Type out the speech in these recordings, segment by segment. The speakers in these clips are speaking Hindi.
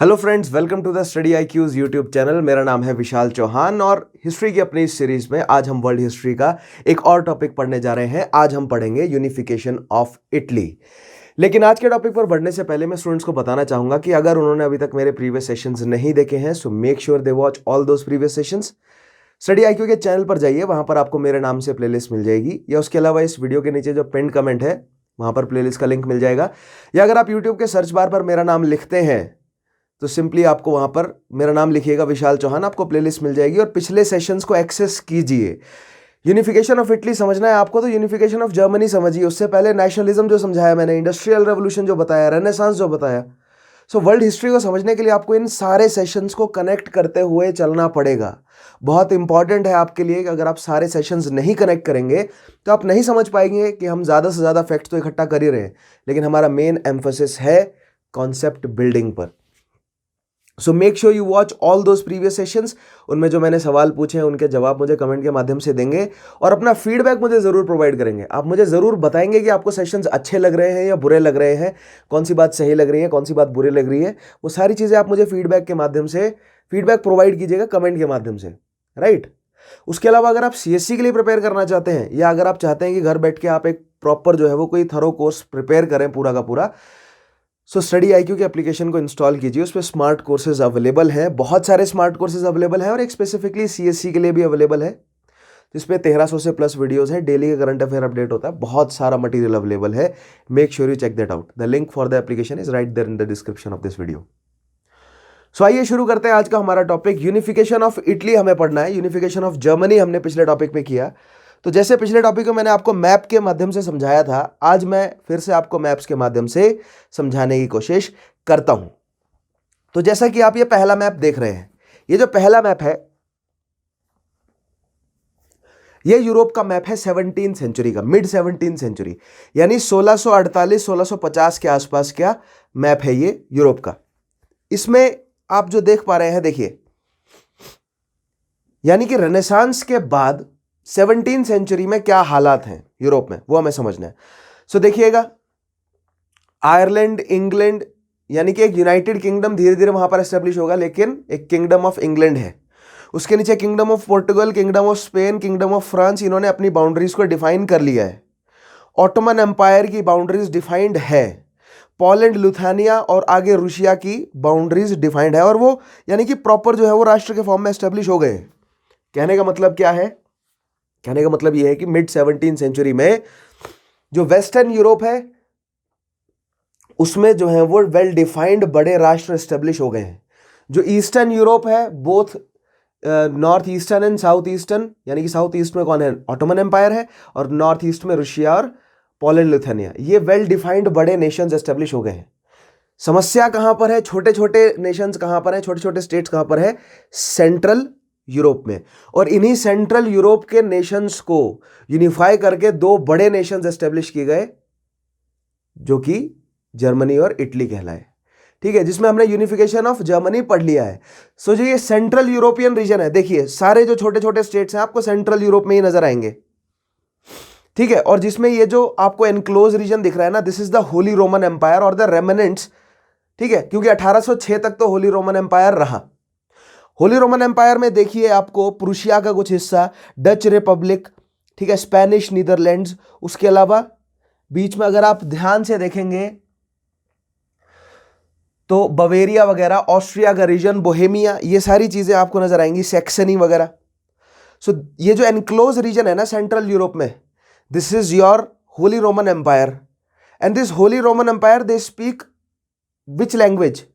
Hello friends, welcome to the study IQs YouTube channel. मेरा नाम है विशाल चौहान और हिस्ट्री की अपनी इस सीरीज में आज हम वर्ल्ड हिस्ट्री का एक और टॉपिक पढ़ने जा रहे हैं। आज हम पढ़ेंगे यूनिफिकेशन ऑफ इटली। लेकिन आज के टॉपिक पर बढ़ने से पहले मैं स्टूडेंट्स को बताना चाहूंगा कि अगर उन्होंने अभी तक मेरे प्रीवियस सेशंस नहीं देखे हैं so make sure they watch all those previous sessions. Study IQ के चैनल पर जाइए, वहां पर आपको मेरे नाम से प्लेलिस्ट मिल जाएगी, या उसके अलावा इस वीडियो के नीचे जो पिन कमेंट है वहां पर प्लेलिस्ट का लिंक मिल जाएगा। या अगर आप यूट्यूब के सर्च बार पर मेरा नाम लिखते हैं तो सिंपली आपको वहां पर मेरा नाम लिखिएगा विशाल चौहान, आपको प्लेलिस्ट मिल जाएगी और पिछले सेशंस को एक्सेस कीजिए। यूनिफिकेशन ऑफ इटली समझना है आपको तो यूनिफिकेशन ऑफ जर्मनी समझिए। उससे पहले नेशनलिज्म जो समझाया मैंने, इंडस्ट्रियल रेवोल्यूशन जो बताया, रेनेसांस जो बताया, सो वर्ल्ड हिस्ट्री को समझने के लिए आपको इन सारे सेशंस को कनेक्ट करते हुए चलना पड़ेगा। बहुत इंपॉर्टेंट है आपके लिए कि अगर आप सारे सेशंस नहीं कनेक्ट करेंगे तो आप नहीं समझ पाएंगे कि हम ज़्यादा से ज़्यादा फैक्ट्स तो इकट्ठा कर ही रहे हैं, लेकिन हमारा मेन एम्फोसिस है कॉन्सेप्ट बिल्डिंग पर। सो make sure you watch all those previous sessions. उनमें जो मैंने सवाल पूछे हैं उनके जवाब मुझे कमेंट के माध्यम से देंगे और अपना फीडबैक मुझे ज़रूर प्रोवाइड करेंगे। आप मुझे ज़रूर बताएंगे कि आपको सेशंस अच्छे लग रहे हैं या बुरे लग रहे हैं, कौन सी बात सही लग रही है, कौन सी बात बुरी लग रही है। वो सारी चीज़ें आप मुझे फीडबैक के माध्यम से फीडबैक प्रोवाइड कीजिएगा कमेंट के माध्यम से, राइट। उसके अलावा अगर आप CSC के लिए प्रिपेयर करना चाहते हैं या अगर आप चाहते हैं कि घर बैठ के आप एक प्रॉपर जो है वो कोई थरो कोर्स प्रिपेयर करें पूरा का पूरा, सो स्टडी IQ के एप्लीकेशन को इंस्टॉल कीजिए। उस पर स्मार्ट कोर्सेज अवेलेबल हैं, बहुत सारे स्मार्ट कोर्सेज अवेलेबल हैं और एक स्पेसिफिकली CSC के लिए भी अवेलेबल है, जिसपे 1300 से प्लस वीडियोस हैं, डेली का करंट अफेयर अपडेट होता है, बहुत सारा मटेरियल अवेलेबल है। Make sure you check that out. The link for the application is right there in the description of this video. So आइए शुरू करते हैं आज का हमारा टॉपिक। यूनिफिकेशन ऑफ इटली हमें पढ़ना है, यूनिफिकेशन ऑफ जर्मनी हमने पिछले टॉपिक में किया। तो जैसे पिछले टॉपिक में मैंने आपको मैप के माध्यम से समझाया था, आज मैं फिर से आपको मैप्स के माध्यम से समझाने की कोशिश करता हूं। तो जैसा कि आप ये पहला मैप देख रहे हैं, ये जो पहला मैप है ये यूरोप का मैप है 17th सेंचुरी का, मिड 17th सेंचुरी, यानी 1648-1650 के आसपास का मैप है ये यूरोप का। इसमें आप जो देख पा रहे हैं, देखिए, यानी कि रेनेसांस के बाद 17th सेंचुरी में क्या हालात हैं यूरोप में, वो हमें समझना है। सो देखिएगा, आयरलैंड, इंग्लैंड, यानी कि एक यूनाइटेड किंगडम धीरे धीरे वहां पर एस्टेब्लिश होगा, लेकिन एक किंगडम ऑफ इंग्लैंड है। उसके नीचे kingdom of Portugal, kingdom of Spain, Kingdom of France, इन्होंने अपनी बाउंड्रीज को डिफाइन कर लिया है। ऑटोमन एम्पायर की बाउंड्रीज डिफाइंड है, पोलैंड, लुथानिया और आगे रूसिया की बाउंड्रीज डिफाइंड है, और वो यानी कि प्रॉपर जो है वो राष्ट्र के फॉर्म में एस्टेब्लिश हो गए। कहने का मतलब क्या है? कहने का मतलब यह है कि मिड 17th सेंचुरी में जो वेस्टर्न यूरोप है उसमें जो है वो वेल डिफाइंड बड़े राष्ट्र एस्टेब्लिश हो गए हैं। जो ईस्टर्न यूरोप है, both north eastern and south eastern, यानी कि साउथ ईस्ट में कौन है? ऑटोमन एम्पायर है, और नॉर्थ ईस्ट में रूसिया और पोलैंड, लिथुआनिया, ये वेल डिफाइंड बड़े नेशंस एस्टेब्लिश हो गए हैं। समस्या कहां पर है? छोटे छोटे नेशंस कहां पर है, छोटे छोटे स्टेट्स कहां पर है? सेंट्रल यूरोप में। और इन्हीं सेंट्रल यूरोप के नेशंस को यूनिफाई करके दो बड़े नेशंस एस्टेब्लिश किए गए, जो कि जर्मनी और इटली कहलाए। ठीक है, जिसमें हमने यूनिफिकेशन ऑफ जर्मनी पढ़ लिया है। सो जो ये सेंट्रल यूरोपियन रीजन है, देखिए सारे जो छोटे छोटे स्टेट्स हैं आपको सेंट्रल यूरोप में ही नजर आएंगे। ठीक है, और जिसमें ये जो आपको एनक्लोज रीजन दिख रहा है ना, this is the Holy Roman Empire और द रेमिनेंट्स। ठीक है, क्योंकि 1806 तक तो होली रोमन एम्पायर रहा। होली रोमन एम्पायर में देखिए आपको प्रूशिया का कुछ हिस्सा, डच रिपब्लिक, ठीक है, स्पेनिश नीदरलैंड्स, उसके अलावा बीच में अगर आप ध्यान से देखेंगे तो बवेरिया वगैरह, ऑस्ट्रिया का रीजन, बोहेमिया, ये सारी चीजें आपको नजर आएंगी, सैक्सनी वगैरह। सो ये जो एनक्लोज रीजन है ना सेंट्रल यूरोप में, this is your Holy Roman Empire. And this Holy Roman Empire they speak which language?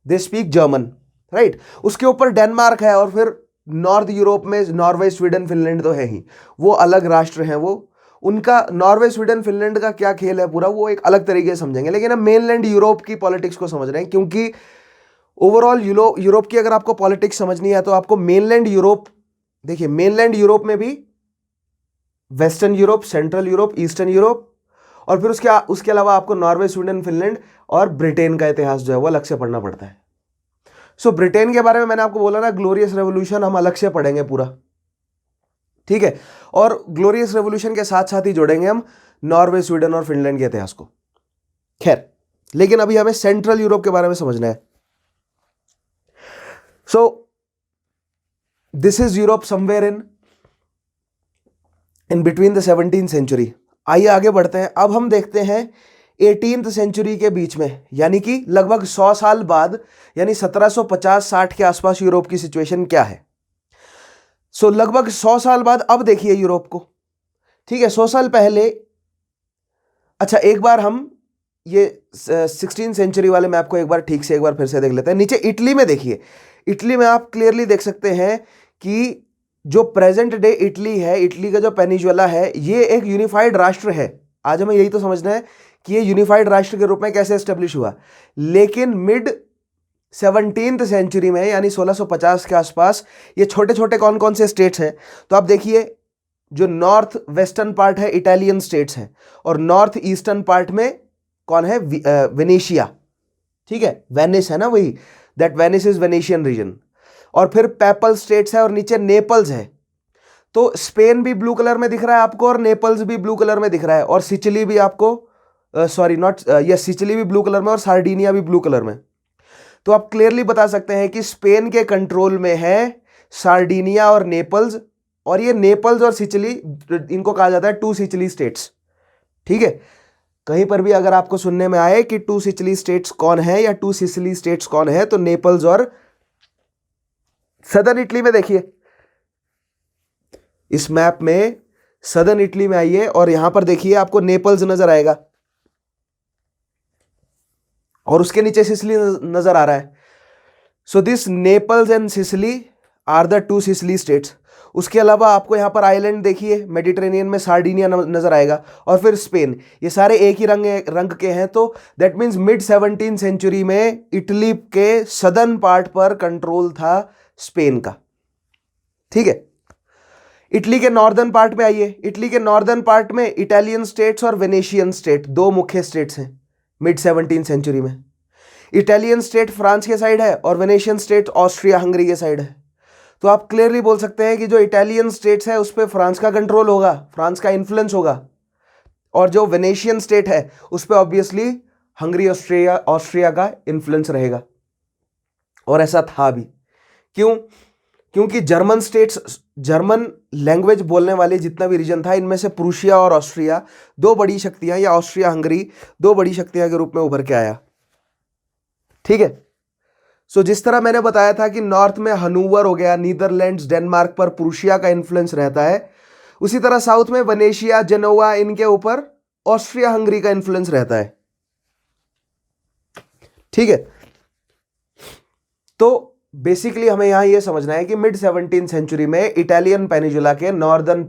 They speak German, right. उसके ऊपर डेनमार्क है, और फिर नॉर्थ यूरोप में नॉर्वे, स्वीडन, फिनलैंड तो है ही, वो अलग राष्ट्र हैं। वो उनका नॉर्वे, स्वीडन, फिनलैंड का क्या खेल है पूरा, वो एक अलग तरीके से समझेंगे। लेकिन हम मेनलैंड यूरोप की पॉलिटिक्स को समझ रहे हैं, क्योंकि ओवरऑल यूरोप की अगर आपको पॉलिटिक्स समझनी है तो आपको मेनलैंड यूरोप, देखिए मेनलैंड यूरोप में भी western Europe, central Europe, eastern Europe, और फिर उसके अलावा आपको नॉर्वे, स्वीडन, फिनलैंड और ब्रिटेन का इतिहास जो है वो अलग से पढ़ना पड़ता है। सो ब्रिटेन के बारे में मैंने आपको बोला ना, ग्लोरियस रेवोल्यूशन हम अलग से पढ़ेंगे पूरा। ठीक है, और ग्लोरियस रेवोल्यूशन के साथ साथ ही जोड़ेंगे हम नॉर्वे, स्वीडन और फिनलैंड के इतिहास को। खैर, लेकिन अभी हमें सेंट्रल यूरोप के बारे में समझना है। So this is Europe somewhere in between the 17th century. आइए आगे बढ़ते हैं। अब हम देखते हैं 18th सेंचुरी के बीच में, यानी कि लगभग 100 साल बाद, यानी 1750-60 के आसपास यूरोप की सिचुएशन क्या है। सो लगभग 100 साल बाद अब देखिए यूरोप को, ठीक है। 100 साल पहले, अच्छा एक बार हम ये 16th सेंचुरी वाले मैप को एक बार ठीक से एक बार फिर से देख लेते हैं। नीचे इटली में देखिए, इटली में आप क्लियरली देख सकते हैं कि जो प्रेजेंट डे इटली है, इटली का जो पेनिनसुला है, ये एक यूनिफाइड राष्ट्र है। आज हमें यही तो समझना है कि ये यूनिफाइड राष्ट्र के रूप में कैसे एस्टेब्लिश हुआ। लेकिन मिड 17th सेंचुरी में, यानी 1650 के आसपास, ये छोटे छोटे कौन कौन से स्टेट्स हैं, तो आप देखिए जो नॉर्थ वेस्टर्न पार्ट है इटालियन स्टेट्स हैं, और नॉर्थ ईस्टर्न पार्ट में कौन है, वेनेशिया, ठीक है, वेनिस है ना, वही that Venice is Venetian region. और फिर पेपल स्टेट्स है और नीचे नेपल्स है। तो स्पेन भी ब्लू कलर में दिख रहा है आपको और नेपल्स भी ब्लू कलर में दिख रहा है, और सिचिली भी आपको सॉरी नॉट यस सिचिली भी ब्लू कलर में और सार्डिनिया भी ब्लू कलर में। तो आप क्लियरली बता सकते हैं कि स्पेन के कंट्रोल में है सार्डिनिया और नेपल्स, और ये नेपल्स और सिचिली, इनको कहा जाता है टू सिचिली स्टेट्स, ठीक है। कहीं पर भी अगर आपको सुनने में आए कि टू सिचिली स्टेट्स कौन है या टू सिसिली स्टेट्स कौन है, तो नेपल्स और सदर्न इटली में देखिए, इस मैप में सदर्न इटली में आइए और यहां पर देखिए आपको नेपल्स नजर आएगा और उसके नीचे सिसिली नजर आ रहा है। So this Naples and Sicily are the two Sicily states. उसके अलावा आपको यहां पर आइलैंड देखिए, मेडिटेरेनियन में सार्डिनिया नजर आएगा, और फिर स्पेन, ये सारे एक ही रंग के हैं। तो that means mid 17th century में इटली के सदर्न पार्ट पर कंट्रोल था स्पेन का, ठीक है। इटली के नॉर्दर्न पार्ट में आइए, इटली के नॉर्दर्न पार्ट में इटालियन स्टेट्स और वेनेशियन स्टेट दो मुख्य स्टेट्स हैं मिड 17th सेंचुरी में। इटालियन स्टेट फ्रांस के साइड है और वेनेशियन स्टेट ऑस्ट्रिया हंगरी के साइड है। तो आप क्लियरली बोल सकते हैं कि जो इटालियन स्टेट्स है उस पर फ्रांस का कंट्रोल होगा, फ्रांस का इन्फ्लुएंस होगा, और जो वेनेशियन स्टेट है उस पर ऑब्वियसली हंगरी ऑस्ट्रिया का इन्फ्लुएंस रहेगा। और ऐसा था भी। क्यों? क्योंकि जर्मन स्टेट्स, जर्मन लैंग्वेज बोलने वाले जितना भी रीजन था, इनमें से प्रूशिया और ऑस्ट्रिया दो बड़ी शक्तियां, या ऑस्ट्रिया हंगरी दो बड़ी शक्तियां के रूप में उभर के आया, ठीक है। सो जिस तरह मैंने बताया था कि नॉर्थ में हनूवर हो गया, नीदरलैंड्स, डेनमार्क पर प्रूशिया का इन्फ्लुएंस रहता है, उसी तरह साउथ में वेनेशिया, जेनोवा, इनके ऊपर ऑस्ट्रिया हंगरी का इन्फ्लुएंस रहता है, ठीक है। तो बेसिकली हमें यहां यह समझना है कि मिड 17th सेंचुरी में इटालियन पेनिनसुला के नॉर्दर्न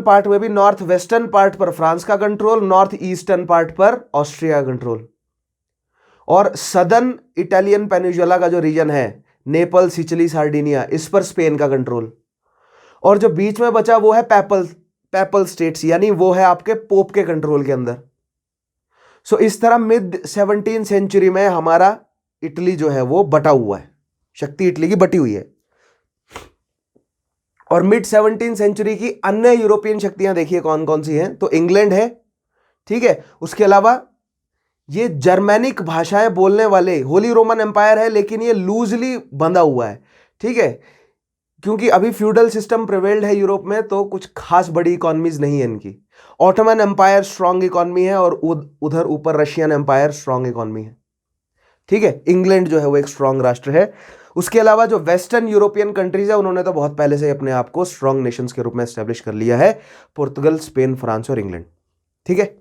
पार्ट में भी नॉर्थ वेस्टर्न पार्ट पर फ्रांस का कंट्रोल, नॉर्थ ईस्टर्न पार्ट पर ऑस्ट्रिया का कंट्रोल, और सदर्न इटालियन पेनिनसुला का जो रीजन है नेपल, सिचिली, सार्डिनिया, इस पर स्पेन का कंट्रोल, और जो बीच में बचा वो है पेपल स्टेट्स, यानी वो है आपके पोप के कंट्रोल के अंदर। सो इस तरह मिड 17th सेंचुरी में हमारा इटली जो है वो बटा हुआ है, शक्ति इटली की बटी हुई है। और मिड 17th सेंचुरी की अन्य यूरोपियन शक्तियां देखिए कौन कौन सी हैं, तो इंग्लैंड है, ठीक है। उसके अलावा ये जर्मैनिक भाषाएं बोलने वाले होली रोमन एम्पायर है, लेकिन ये लूजली बंधा हुआ है, ठीक है, क्योंकि अभी फ्यूडल सिस्टम प्रिवेल्ड है यूरोप में, तो कुछ खास बड़ी इकोनॉमीज नहीं है इनकी। ऑटोमन एम्पायर स्ट्रांग इकोनॉमी है और उधर ऊपर रशियन एम्पायर स्ट्रांग इकोनॉमी है, ठीक है। इंग्लैंड जो है वो एक स्ट्रांग राष्ट्र है। उसके अलावा जो वेस्टर्न यूरोपियन कंट्रीज है उन्होंने तो बहुत पहले से अपने आप को स्ट्रांग नेशंस के रूप में एस्टेब्लिश कर लिया है, पुर्तगाल, स्पेन, फ्रांस और इंग्लैंड, ठीक है।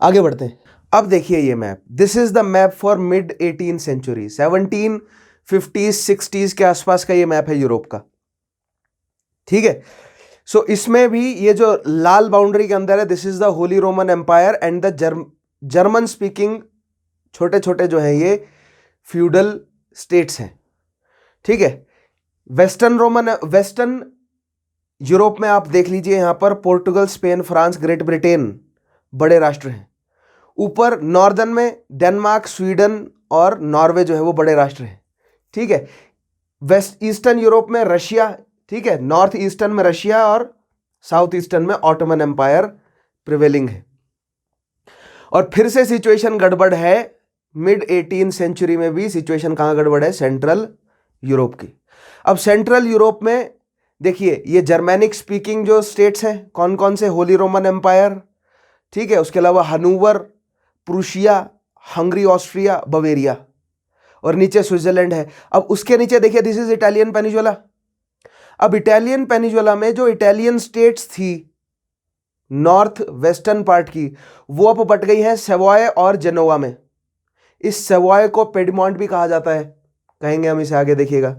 आगे बढ़ते हैं। अब देखिए ये map, this is the map for mid 18th century, 1750s 60s के आसपास का ये मैप है यूरोप का, ठीक है। सो इसमें भी ये जो लाल बाउंड्री के अंदर है, this is the Holy Roman Empire and the German speaking छोटे छोटे जो है ये फ्यूडल स्टेट्स हैं, ठीक है। वेस्टर्न यूरोप में आप देख लीजिए, यहां पर Portugal, Spain, France, Great Britain बड़े राष्ट्र हैं। ऊपर नॉर्दर्न में डेनमार्क, स्वीडन और नॉर्वे जो है वो बड़े राष्ट्र हैं, ठीक है। वेस्ट ईस्टर्न यूरोप में रशिया, ठीक है, नॉर्थ ईस्टर्न में रशिया और साउथ ईस्टर्न में ऑटोमन एम्पायर प्रिवेलिंग है। और फिर से सिचुएशन गड़बड़ है मिड 18 सेंचुरी में भी सिचुएशन कहाँ गड़बड़ है? सेंट्रल यूरोप की। अब सेंट्रल यूरोप में देखिए ये जर्मेनिक स्पीकिंग जो स्टेट्स हैं कौन कौन से? होली रोमन एम्पायर, ठीक है, उसके अलावा हनूवर, प्रूशिया, हंगरी, ऑस्ट्रिया, बवेरिया, और नीचे स्विट्जरलैंड है। अब उसके नीचे देखिए दिस इज इटालियन पेनिजुला। अब इटालियन पेनिजुला में जो इटालियन स्टेट्स थी नॉर्थ वेस्टर्न पार्ट की, वो अब बट गई है सेवॉय और जेनोवा में। इस सेवॉय को पेडमॉन्ट भी कहा जाता है, कहेंगे हम इसे आगे, देखिएगा,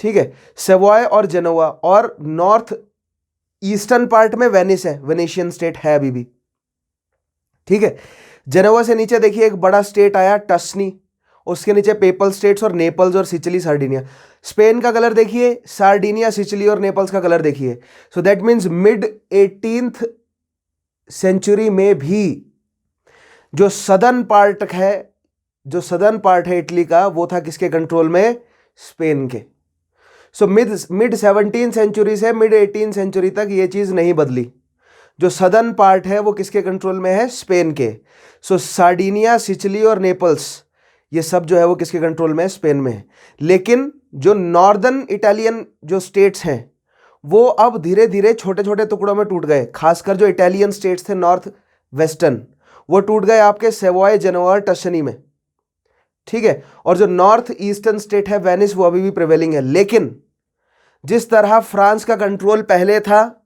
ठीक है। सेवॉय और जेनोवा, और नॉर्थ ईस्टर्न पार्ट में वेनिस है, वेनेशियन स्टेट है अभी भी, ठीक है। जेनोवा से नीचे देखिए एक बड़ा स्टेट आया टस्नी, उसके नीचे पेपल स्टेट्स और नेपल्स और सिचिली, सार्डिनिया। स्पेन का कलर देखिए, सार्डिनिया, सिचिली और नेपल्स का कलर देखिए। So that means mid 18th century में भी जो सदर्न पार्ट है इटली का, वो था किसके कंट्रोल में? स्पेन के। सो मिड 17 सेंचुरी से मिड 18 सेंचुरी तक ये चीज नहीं बदली। जो सदर्न पार्ट है वो किसके कंट्रोल में है? स्पेन के। सो सार्डिनिया, सिचिली और नेपल्स, ये सब जो है वो किसके कंट्रोल में है? स्पेन में है। लेकिन जो नॉर्दर्न इटालियन जो स्टेट्स हैं वो अब धीरे धीरे छोटे छोटे टुकड़ों में टूट गए। खासकर जो इटालियन स्टेट्स थे नॉर्थ वेस्टर्न, वो टूट गए आपके सेवॉय, जेनोवा, टस्कनी में, ठीक है। और जो नॉर्थ ईस्टर्न स्टेट है वेनिस, वो अभी भी प्रिवेलिंग है। लेकिन जिस तरह फ्रांस का कंट्रोल पहले था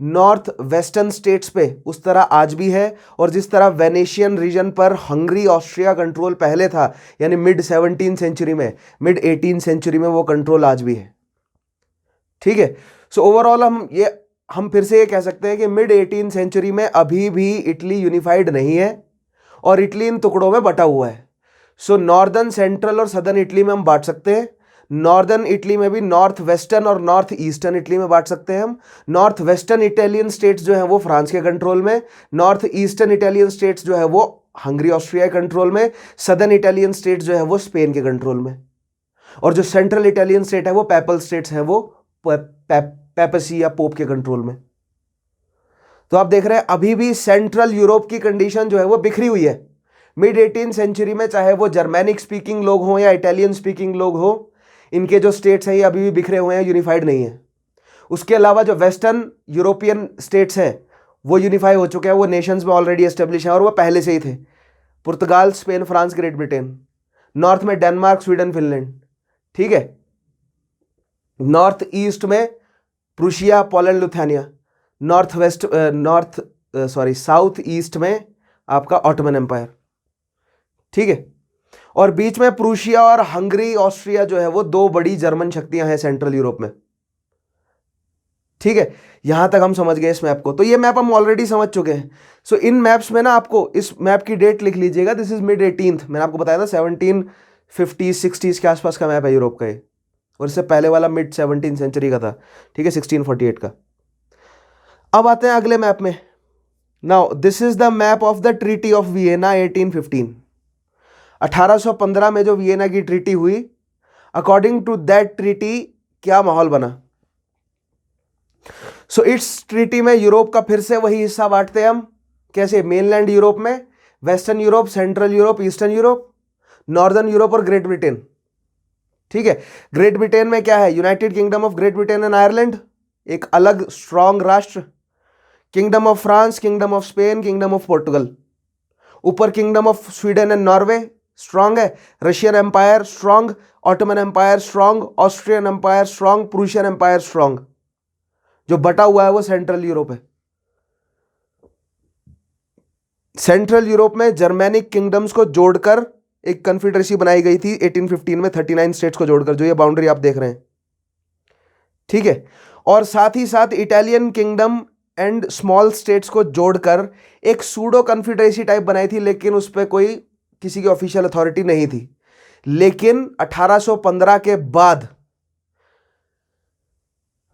नॉर्थ वेस्टर्न स्टेट्स पे, उस तरह आज भी है। और जिस तरह वेनेशियन रीजन पर हंगरी, ऑस्ट्रिया कंट्रोल पहले था, यानी मिड 17 सेंचुरी में, मिड 18 सेंचुरी में वो कंट्रोल आज भी है, ठीक है। सो ओवरऑल हम फिर से ये कह सकते हैं कि मिड 18 सेंचुरी में अभी भी इटली यूनिफाइड नहीं है और इटली इन टुकड़ों में बटा हुआ है। सो नॉर्दर्न, सेंट्रल और सदर्न इटली में हम बांट सकते हैं। नॉर्दर्न इटली में भी नॉर्थ वेस्टर्न और नॉर्थ ईस्टर्न इटली में बांट सकते हैं हम। नॉर्थ वेस्टर्न इटालियन स्टेट्स जो है वो फ्रांस के कंट्रोल में, नॉर्थ ईस्टर्न इटालियन स्टेट्स जो है वो हंगरी, ऑस्ट्रिया के कंट्रोल में, सदर्न इटालियन स्टेट्स जो है वो स्पेन के कंट्रोल में, और जो सेंट्रल इटालियन स्टेट है वो पैपल स्टेट्स है, वो पेपसी या पोप के कंट्रोल में। तो आप देख रहे हैं अभी भी सेंट्रल यूरोप की कंडीशन जो है वो बिखरी हुई है। मिड 18 सेंचुरी में चाहे वो जर्मैनिक स्पीकिंग लोग हों या इटालियन स्पीकिंग लोग हो, इनके जो स्टेट्स हैं ये अभी भी बिखरे हुए हैं, यूनिफाइड नहीं है। उसके अलावा जो वेस्टर्न यूरोपियन स्टेट्स हैं वो यूनिफाई हो चुके हैं, वो नेशंस में ऑलरेडी एस्टेब्लिश है और वो पहले से ही थे। Portugal, Spain, France, Great Britain. North में डेनमार्क, स्वीडन, फिनलैंड, ठीक है। नॉर्थ ईस्ट में Prussia, Poland, Lithuania. South east में आपका ऑटोमन एम्पायर, ठीक है। और बीच में प्रूशिया और हंगरी, ऑस्ट्रिया जो है वो दो बड़ी जर्मन शक्तियां हैं सेंट्रल यूरोप में, ठीक है। यहां तक हम समझ गए इस मैप को। तो ये मैप हम ऑलरेडी समझ चुके हैं। सो इन मैप्स में ना आपको इस मैप की डेट लिख लीजिएगा, दिस इज मिड 18th। मैंने आपको बताया था 1750s 60s के आसपास का मैप है यूरोप का ये, और इससे पहले वाला मिड 17 सेंचुरी का था, ठीक है, 1648 का। अब आते हैं अगले मैप में। Now this is the map of the treaty of Vienna 1815। 1815 में जो वियना की ट्रीटी हुई, अकॉर्डिंग टू दैट ट्रीटी क्या माहौल बना? सो इस ट्रीटी में यूरोप का फिर से वही हिस्सा बांटते हैं हम, कैसे? मेनलैंड यूरोप में, western Europe, central Europe, eastern Europe, northern Europe और ग्रेट ब्रिटेन, ठीक है। ग्रेट ब्रिटेन में क्या है? United Kingdom of Great Britain and Ireland, एक अलग स्ट्रॉन्ग राष्ट्र। Kingdom of France, Kingdom of Spain, Kingdom of Portugal. ऊपर Kingdom of Sweden and Norway strong है। Russian Empire strong, Ottoman Empire strong, Austrian Empire strong, Prussian Empire strong. जो बटा हुआ है वो सेंट्रल यूरोप है। सेंट्रल यूरोप में जर्मेनिक किंगडम्स को जोड़कर एक कन्फेडरेसी बनाई गई थी 1815 में, 39 स्टेट्स को जोड़कर, जो ये बाउंड्री आप देख रहे हैं, ठीक है। और साथ ही साथ Italian kingdom and small states को जोड़कर एक सूडो कन्फेडरेसी टाइप बनाई थी, लेकिन उस पर कोई किसी की ऑफिशियल अथॉरिटी नहीं थी। लेकिन 1815 के बाद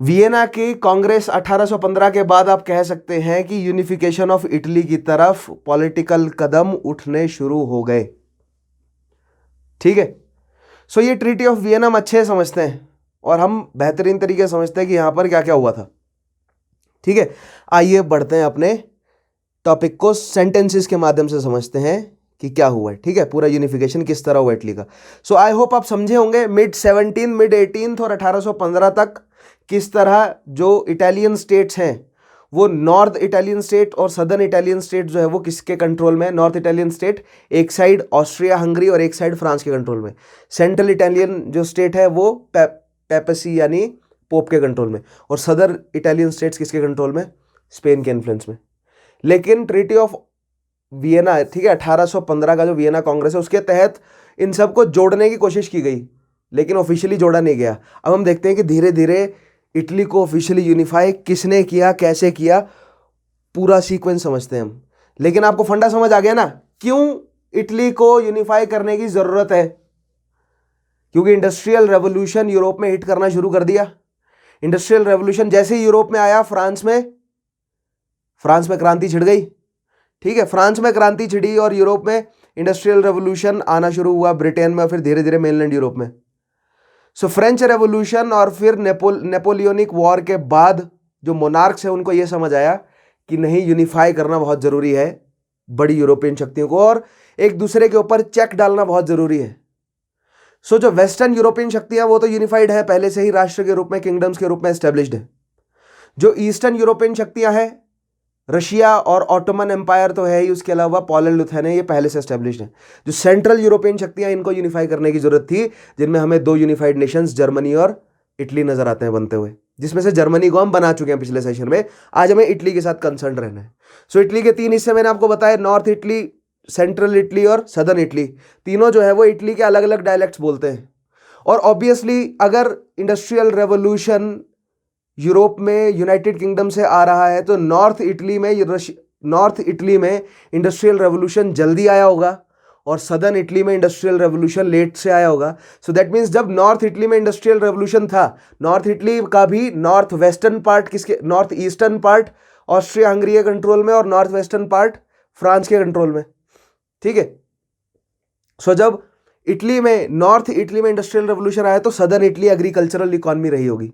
वियना की कांग्रेस, 1815 के बाद आप कह सकते हैं कि यूनिफिकेशन ऑफ इटली की तरफ पॉलिटिकल कदम उठने शुरू हो गए, ठीक है। सो ये ट्रीटी ऑफ वियना हम अच्छे समझते हैं और हम बेहतरीन तरीके से समझते हैं कि यहां पर क्या क्या हुआ था, ठीक है। आइए बढ़ते हैं अपने टॉपिक को, सेंटेंसेस के माध्यम से समझते हैं कि क्या हुआ है, ठीक है, पूरा यूनिफिकेशन किस तरह हुआ इटली का। सो आई होप आप समझे होंगे मिड 17 मिड 18 और 1815 तक किस तरह जो इटालियन स्टेट्स हैं वो नॉर्थ इटालियन स्टेट और सदर्न इटालियन स्टेट जो है वो किसके कंट्रोल में है। नॉर्थ इटालियन स्टेट एक साइड ऑस्ट्रिया हंगरी और एक साइड फ्रांस के कंट्रोल में। सेंट्रल इटालियन जो स्टेट है वो पेपेसी यानी पोप के कंट्रोल में, और सदर्न इटालियन स्टेट्स किसके कंट्रोल में, स्पेन के इन्फ्लुएंस में। लेकिन ट्रीटी ऑफ वियना, ठीक है, 1815 का जो वियना कांग्रेस है उसके तहत इन सबको जोड़ने की कोशिश की गई, लेकिन ऑफिशियली जोड़ा नहीं गया। अब हम देखते हैं कि धीरे धीरे इटली को ऑफिशियली यूनिफाई किसने किया, कैसे किया, पूरा सीक्वेंस समझते हैं हम। लेकिन आपको फंडा समझ आ गया ना क्यों इटली को यूनिफाई करने की जरूरत है, क्योंकि इंडस्ट्रियल रेवोल्यूशन यूरोप में हिट करना शुरू कर दिया। इंडस्ट्रियल रेवोल्यूशन जैसे ही यूरोप में आया, फ्रांस में क्रांति छिड़ गई, ठीक है, फ्रांस में क्रांति छिड़ी और यूरोप में इंडस्ट्रियल रेवोल्यूशन आना शुरू हुआ, ब्रिटेन में, फिर धीरे धीरे मेनलैंड यूरोप में। सो फ्रेंच रेवोल्यूशन और फिर नेपोलियनिक वॉर के बाद जो मोनार्क्स है उनको यह समझ आया कि नहीं, यूनिफाई करना बहुत जरूरी है बड़ी यूरोपियन शक्तियों को, और एक दूसरे के ऊपर चेक डालना बहुत जरूरी है। सो जो वेस्टर्न यूरोपियन शक्तियां वो तो यूनिफाइड है, पहले से ही राष्ट्र के रूप में, किंगडम्स के रूप में एस्टेब्लिश्ड है। जो ईस्टर्न यूरोपियन शक्तियां हैं, रशिया और ऑटोमन एम्पायर तो है ही, उसके अलावा पोलैंड लुथेनिया ये पहले से एस्टेब्लिश्ड है। जो सेंट्रल यूरोपियन शक्तियां, इनको यूनिफाई करने की जरूरत थी, जिनमें हमें दो यूनिफाइड नेशंस जर्मनी और इटली नजर आते हैं बनते हुए, जिसमें से जर्मनी को हम बना चुके हैं पिछले सेशन में। आज हमें इटली के साथ कंसर्न रहना है। सो इटली के तीन हिस्से मैंने आपको बताया, नॉर्थ इटली, सेंट्रल इटली और सदर्न इटली। तीनों जो है वो इटली के अलग अलग डायलेक्ट्स बोलते हैं। और ऑब्वियसली अगर इंडस्ट्रियल रेवोल्यूशन यूरोप में यूनाइटेड किंगडम से आ रहा है तो नॉर्थ इटली में इंडस्ट्रियल रेवोल्यूशन जल्दी आया होगा और सदर्न इटली में इंडस्ट्रियल रेवोल्यूशन लेट से आया होगा। सो दैट मीन्स जब नॉर्थ इटली में इंडस्ट्रियल रेवोल्यूशन था, नॉर्थ इटली का भी नॉर्थ वेस्टर्न पार्ट किसके, north eastern part Austria Hungary के कंट्रोल में और नॉर्थ वेस्टर्न पार्ट फ्रांस के कंट्रोल में, ठीक है। सो जब नॉर्थ इटली में इंडस्ट्रियल रेवोल्यूशन आया तो सदर्न इटली एग्रीकल्चरल इकॉनमी रही होगी,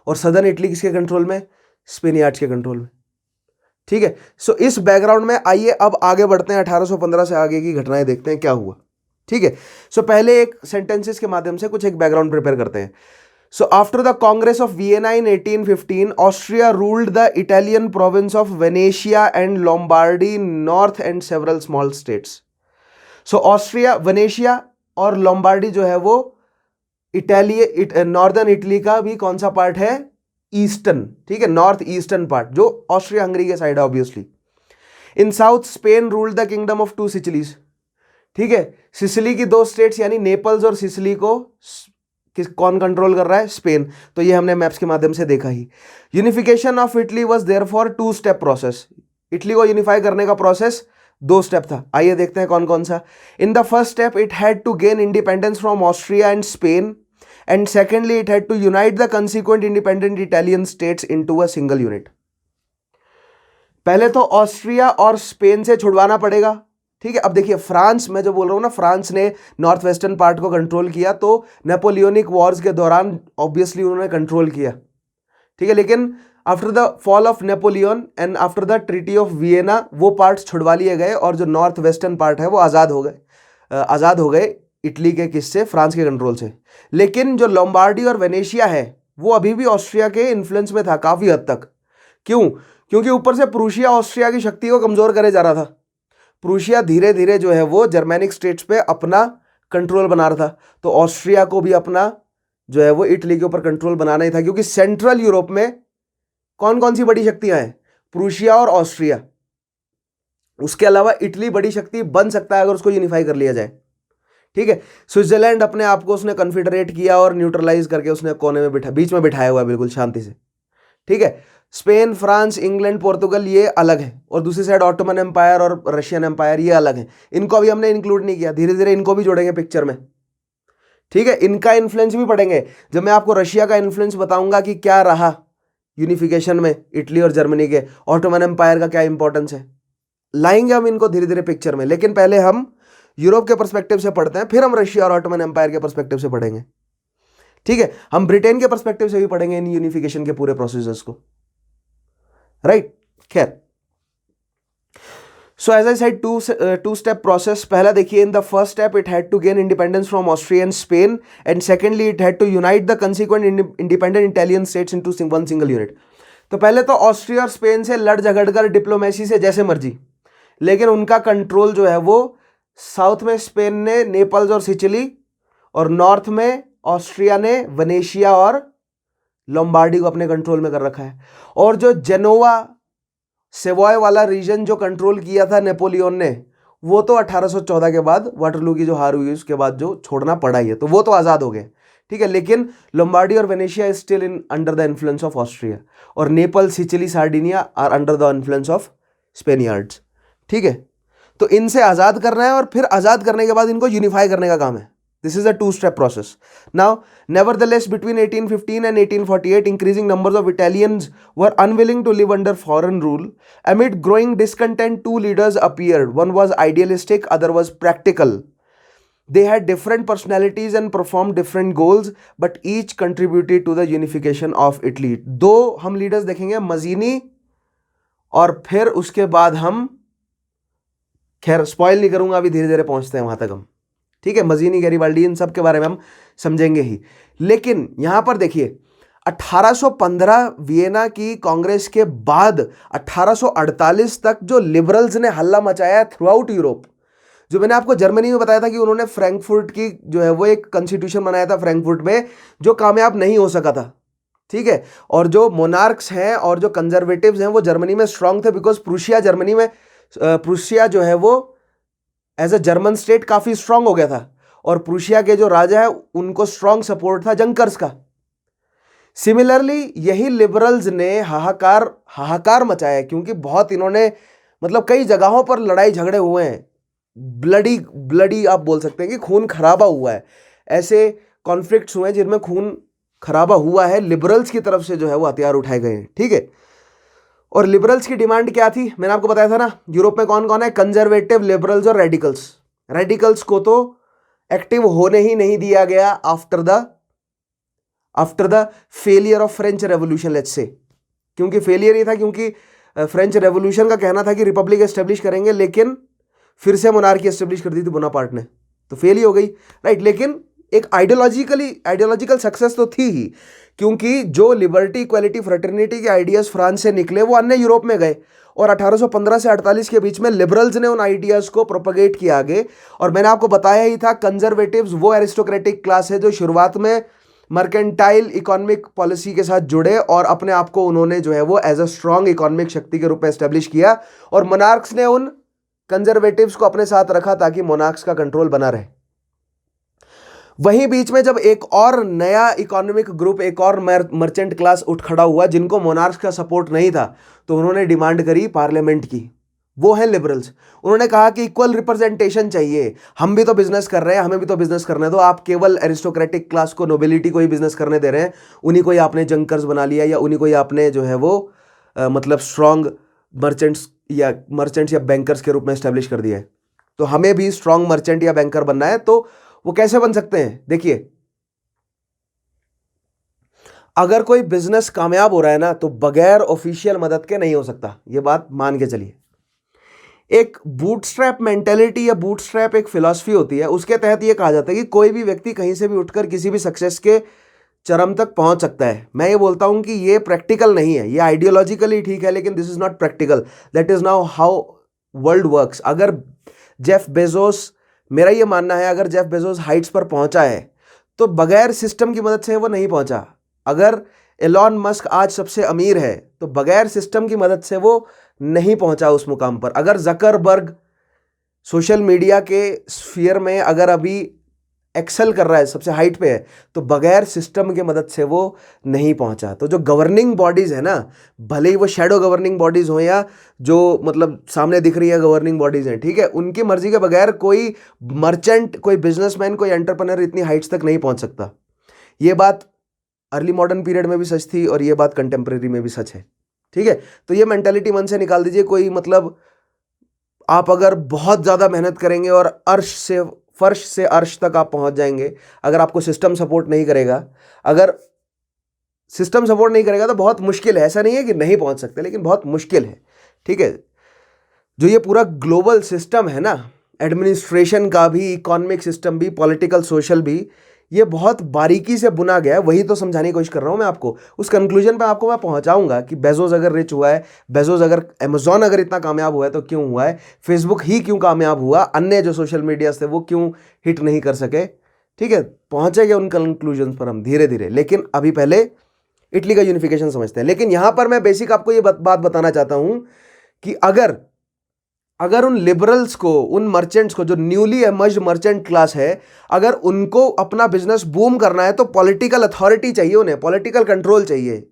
और सदर्न इटली किसके कंट्रोल में, स्पेनियार्ड्स के कंट्रोल में, ठीक है। सो इस बैकग्राउंड में आइए अब आगे बढ़ते हैं, 1815 से आगे की घटनाएं देखते हैं क्या हुआ, ठीक है। सो पहले एक सेंटेंसेस के माध्यम से कुछ एक बैकग्राउंड प्रिपेयर करते हैं। So after the Congress of Vienna in 1815, Austria ruled the Italian province of Venetia and Lombardy north and several small states. So Austria, Venetia और लोम्बार्डी जो है वो नॉर्दर्न इटली का भी कौन सा पार्ट है, ईस्टर्न, ठीक है, नॉर्थ ईस्टर्न पार्ट जो ऑस्ट्रिया हंगरी के साइड है obviously. In south Spain ruled the Kingdom of 2 सिचिलीज, ठीक है, सिसिली की 2 स्टेट्स यानी नेपल्स और सिसिली को कौन कंट्रोल कर रहा है, स्पेन। तो ये हमने मैप्स के माध्यम से देखा ही। Unification of Italy was therefore 2 step process. Italy को यूनिफाई करने का प्रोसेस 2 स्टेप था। आइए देखते हैं कौन कौन सा। In the first step it had to gain independence from Austria and Spain, and secondly it had to unite the consequent independent Italian states into a single unit. पहले तो ऑस्ट्रिया और स्पेन से छुड़वाना पड़ेगा, ठीक है। अब देखिए फ्रांस, मैं जो बोल रहा हूं ना, फ्रांस ने नॉर्थ वेस्टर्न पार्ट को कंट्रोल किया, तो नेपोलियनिक वॉर्स के दौरान ऑब्वियसली उन्होंने कंट्रोल किया, ठीक है। लेकिन after the fall of Napoleon and after the treaty of Vienna वो पार्ट्स छुड़वा लिए गए और जो नॉर्थ वेस्टर्न पार्ट है वो आज़ाद हो गए इटली के किससे, फ्रांस के कंट्रोल से। लेकिन जो लोम्बार्डी और वेनेशिया है वो अभी भी ऑस्ट्रिया के इन्फ्लुएंस में था काफी हद तक। क्यों? क्योंकि ऊपर से प्रूशिया ऑस्ट्रिया की शक्ति को कमजोर करे जा रहा था। प्रूशिया धीरे धीरे जो है वो जर्मेनिक स्टेट्स पे अपना कंट्रोल बना रहा था, तो ऑस्ट्रिया को भी अपना जो है वो इटली के ऊपर कंट्रोल बनाना ही था। क्योंकि सेंट्रल यूरोप में कौन कौन सी बड़ी शक्तियां हैं, प्रूशिया और ऑस्ट्रिया। उसके अलावा इटली बड़ी शक्ति बन सकता है अगर उसको यूनिफाई कर लिया जाए, ठीक है। स्विट्जरलैंड अपने आप को उसने कन्फेडरेट किया और न्यूट्रलाइज करके उसने कोने में बीच में बिठाया हुआ है बिल्कुल शांति से, ठीक है। स्पेन, फ्रांस, इंग्लैंड, पोर्तुगल ये अलग है, और दूसरी साइड ऑटोमन एम्पायर और रशियन एम्पायर ये अलग है। इनको अभी हमने इंक्लूड नहीं किया, धीरे धीरे इनको भी जोड़ेंगे पिक्चर में, ठीक है। इनका इन्फ्लुएंस भी पढ़ेंगे जब मैं आपको रशिया का इन्फ्लुएंस बताऊंगा कि क्या रहा यूनिफिकेशन में इटली और जर्मनी के, ऑटोमन एम्पायर का क्या इंपॉर्टेंस है, लाएंगे हम इनको धीरे धीरे पिक्चर में। लेकिन पहले हम यूरोप के पर्सपेक्टिव से पढ़ते हैं, फिर हम रशिया और ऑटोमन एम्पायर के पर्सपेक्टिव से पढ़ेंगे, ठीक है। हम ब्रिटेन के पर्सपेक्टिव से भी पढ़ेंगे इन यूनिफिकेशन के पूरे प्रोसेस को, राइट। खैर, so as I said, two step process. पहला देखिए, in the first step it had to gain independence from Austria and Spain, and secondly it had to unite the consequent independent Italian states into one single unit. तो पहले तो ऑस्ट्रिया और स्पेन से लड़ झगड़ कर डिप्लोमेसी से जैसे मर्जी, लेकिन उनका कंट्रोल जो है वो साउथ में स्पेन ने नेपल्स और सिचिली, और नॉर्थ में ऑस्ट्रिया ने वेनेशिया और लोम्बार्डी को अपने कंट्रोल में कर रखा है. और जो जेनोवा सेवॉय वाला रीजन जो कंट्रोल किया था नेपोलियन ने, वो तो 1814 के बाद वाटरलू की जो हार हुई उसके बाद जो छोड़ना पड़ा ही है, तो वो तो आज़ाद हो गए, ठीक है. लेकिन लोम्बार्डी और Venetia is still in under the influence of Austria, और Naples, Sicily, Sardinia are under the influence of Spaniards, ठीक है. तो इनसे आज़ाद करना है, और फिर आज़ाद करने के बाद इनको यूनिफाई करने का काम है. This is a two-step process. Now, nevertheless, between 1815 and 1848, increasing numbers of Italians were unwilling to live under foreign rule. Amid growing discontent, two leaders appeared. One was idealistic, other was practical. They had different personalities and performed different goals, but each contributed to the unification of Italy. दो हम leaders देखेंगे, मजीनी, और फिर उसके बाद हम, खैर स्पॉइल नहीं करूंगा, अभी धीरे धीरे पहुंचते हैं वहां तक हम, ठीक है. मजीनी, गैरिबाल्डी, इन सब के बारे में हम समझेंगे ही. लेकिन यहां पर देखिए, 1815 वियना की कांग्रेस के बाद 1848 तक जो लिबरल्स ने हल्ला मचाया थ्रू आउट यूरोप, जो मैंने आपको जर्मनी में बताया था कि उन्होंने फ्रैंकफर्ट की जो है वो एक कॉन्स्टिट्यूशन बनाया था फ्रैंकफर्ट में, जो कामयाब नहीं हो सका था, ठीक है. और जो मोनार्क्स हैं और जो कंजर्वेटिव्स हैं वो जर्मनी में स्ट्रांग थे, बिकॉज प्रूशिया जो है वो एज अ जर्मन स्टेट काफी स्ट्रांग हो गया था, और प्रूशिया के जो राजा है उनको स्ट्रांग सपोर्ट था जंकर्स का. सिमिलरली यही लिबरल्स ने हाहाकार मचाया, क्योंकि बहुत इन्होंने मतलब कई जगहों पर लड़ाई झगड़े हुए हैं, ब्लडी आप बोल सकते हैं कि खून खराबा हुआ है. ऐसे कॉन्फ्लिक्ट्स हुए हैं जिनमें खून खराबा हुआ है, लिबरल्स की तरफ से जो है वो हथियार उठाए गए हैं, ठीक है. और लिबरल्स की डिमांड क्या थी, मैंने आपको बताया था ना, यूरोप में कौन कौन है, कंजर्वेटिव, लिबरल्स और रेडिकल्स. रेडिकल्स को तो एक्टिव होने ही नहीं दिया गया after the failure of French revolution, let's say. क्योंकि फेलियर ही था, क्योंकि फ्रेंच रेवोल्यूशन का कहना था कि रिपब्लिक एस्टेब्लिश करेंगे, लेकिन फिर से मोनार्की एस्टेब्लिश कर दी थी बोनापार्ट ने, तो फेल ही हो गई, राइट. लेकिन एक आइडियोलॉजिकल सक्सेस तो थी ही, क्योंकि जो लिबर्टी, इक्वालिटी, फ्रेटर्निटी के आइडियाज फ्रांस से निकले वो अन्य यूरोप में गए, और 1815 से 48 के बीच में लिबरल्स ने उन आइडियाज को प्रोपगेट किया आगे. और मैंने आपको बताया ही था, कंजर्वेटिव्स वो एरिस्टोक्रेटिक क्लास है जो शुरुआत में मर्केंटाइल इकोनॉमिक पॉलिसी के साथ जुड़े, और अपने आप को उन्होंने जो है वो एज अ स्ट्रॉन्ग इकोनॉमिक शक्ति के रूप में एस्टेब्लिश किया, और मोनार्क्स ने उन कंजर्वेटिव्स को अपने साथ रखा ताकि मोनार्क्स का कंट्रोल बना रहे. वहीं बीच में जब एक और नया इकोनॉमिक ग्रुप, एक और मर्चेंट क्लास उठ खड़ा हुआ जिनको मोनार्क्स का सपोर्ट नहीं था, तो उन्होंने डिमांड करी पार्लियामेंट की. वो है लिबरल्स. उन्होंने कहा कि इक्वल रिप्रेजेंटेशन चाहिए, हम भी तो बिजनेस कर रहे हैं, हमें भी तो बिजनेस करने दो. आप केवल एरिस्टोक्रेटिक क्लास को, नोबिलिटी को ही बिजनेस करने दे रहे हैं, उन्हीं को ही आपने जंकर्स बना लिया, या उन्हीं को ही आपने जो है वो मतलब स्ट्रॉन्ग मर्चेंट्स या बैंकर्स के रूप में एस्टेब्लिश कर दिया है. तो हमें भी स्ट्रॉन्ग मर्चेंट या बैंकर बनना है. तो वो कैसे बन सकते हैं, देखिए, अगर कोई बिजनेस कामयाब हो रहा है ना, तो बगैर ऑफिशियल मदद के नहीं हो सकता, ये बात मान के चलिए. एक बूटस्ट्रैप मेंटेलिटी या बूटस्ट्रैप एक फिलॉसफी होती है, उसके तहत ये कहा जाता है कि कोई भी व्यक्ति कहीं से भी उठकर किसी भी सक्सेस के चरम तक पहुंच सकता है. मैं ये बोलता हूं कि ये प्रैक्टिकल नहीं है, ये आइडियोलॉजिकली ठीक है, लेकिन this is not practical. That is now how world works. अगर जेफ बेजोस, मेरा ये मानना है, अगर जेफ बेजोस हाइट्स पर पहुंचा है तो बगैर सिस्टम की मदद से वो नहीं पहुंचा. अगर एलॉन मस्क आज सबसे अमीर है तो बगैर सिस्टम की मदद से वो नहीं पहुंचा उस मुकाम पर. अगर जकरबर्ग सोशल मीडिया के स्फीयर में अगर अभी एक्सेल कर रहा है, सबसे हाइट पे है, तो बगैर सिस्टम की मदद से वो नहीं पहुंचा. तो जो गवर्निंग बॉडीज है ना, भले ही वो शैडो गवर्निंग बॉडीज हो या जो मतलब सामने दिख रही है गवर्निंग बॉडीज हैं, ठीक है, उनकी मर्जी के बगैर कोई मर्चेंट, कोई बिजनेसमैन, कोई एंटरप्रेन्योर इतनी हाइट्स तक नहीं पहुंच सकता. ये बात अर्ली मॉडर्न पीरियड में भी सच थी, और ये बात कंटेम्प्रेरी में भी सच है, ठीक है. तो ये मेंटालिटी मन से निकाल दीजिए. कोई मतलब आप अगर बहुत ज़्यादा मेहनत करेंगे और फर्श से अर्श तक आप पहुंच जाएंगे, अगर आपको सिस्टम सपोर्ट नहीं करेगा, अगर सिस्टम सपोर्ट नहीं करेगा तो बहुत मुश्किल है. ऐसा नहीं है कि नहीं पहुंच सकते, लेकिन बहुत मुश्किल है, ठीक है. जो ये पूरा ग्लोबल सिस्टम है ना, एडमिनिस्ट्रेशन का भी, इकोनॉमिक सिस्टम भी, पॉलिटिकल सोशल भी, ये बहुत बारीकी से बुना गया है। वही तो समझाने की कोशिश कर रहा हूँ मैं आपको। उस कंक्लूजन पे आपको मैं पहुंचाऊंगा कि बेजोस अगर रिच हुआ है, बेजोस अगर, अमेजॉन अगर इतना कामयाब हुआ है तो क्यों हुआ है, फेसबुक ही क्यों कामयाब हुआ, अन्य जो सोशल मीडिया थे वो क्यों हिट नहीं कर सके। ठीक है, पहुंचेंगे उन कंक्लूजन पर हम धीरे धीरे, लेकिन अभी पहले इटली का यूनिफिकेशन समझते हैं। लेकिन यहां पर मैं बेसिक आपको ये बात बताना चाहता हूं कि अगर उन लिबरल्स को, उन मर्चेंट्स को, जो न्यूली एमर्ज्ड मर्चेंट क्लास है, अगर उनको अपना बिजनेस बूम करना है तो पॉलिटिकल अथॉरिटी चाहिए, उन्हें पॉलिटिकल कंट्रोल चाहिए।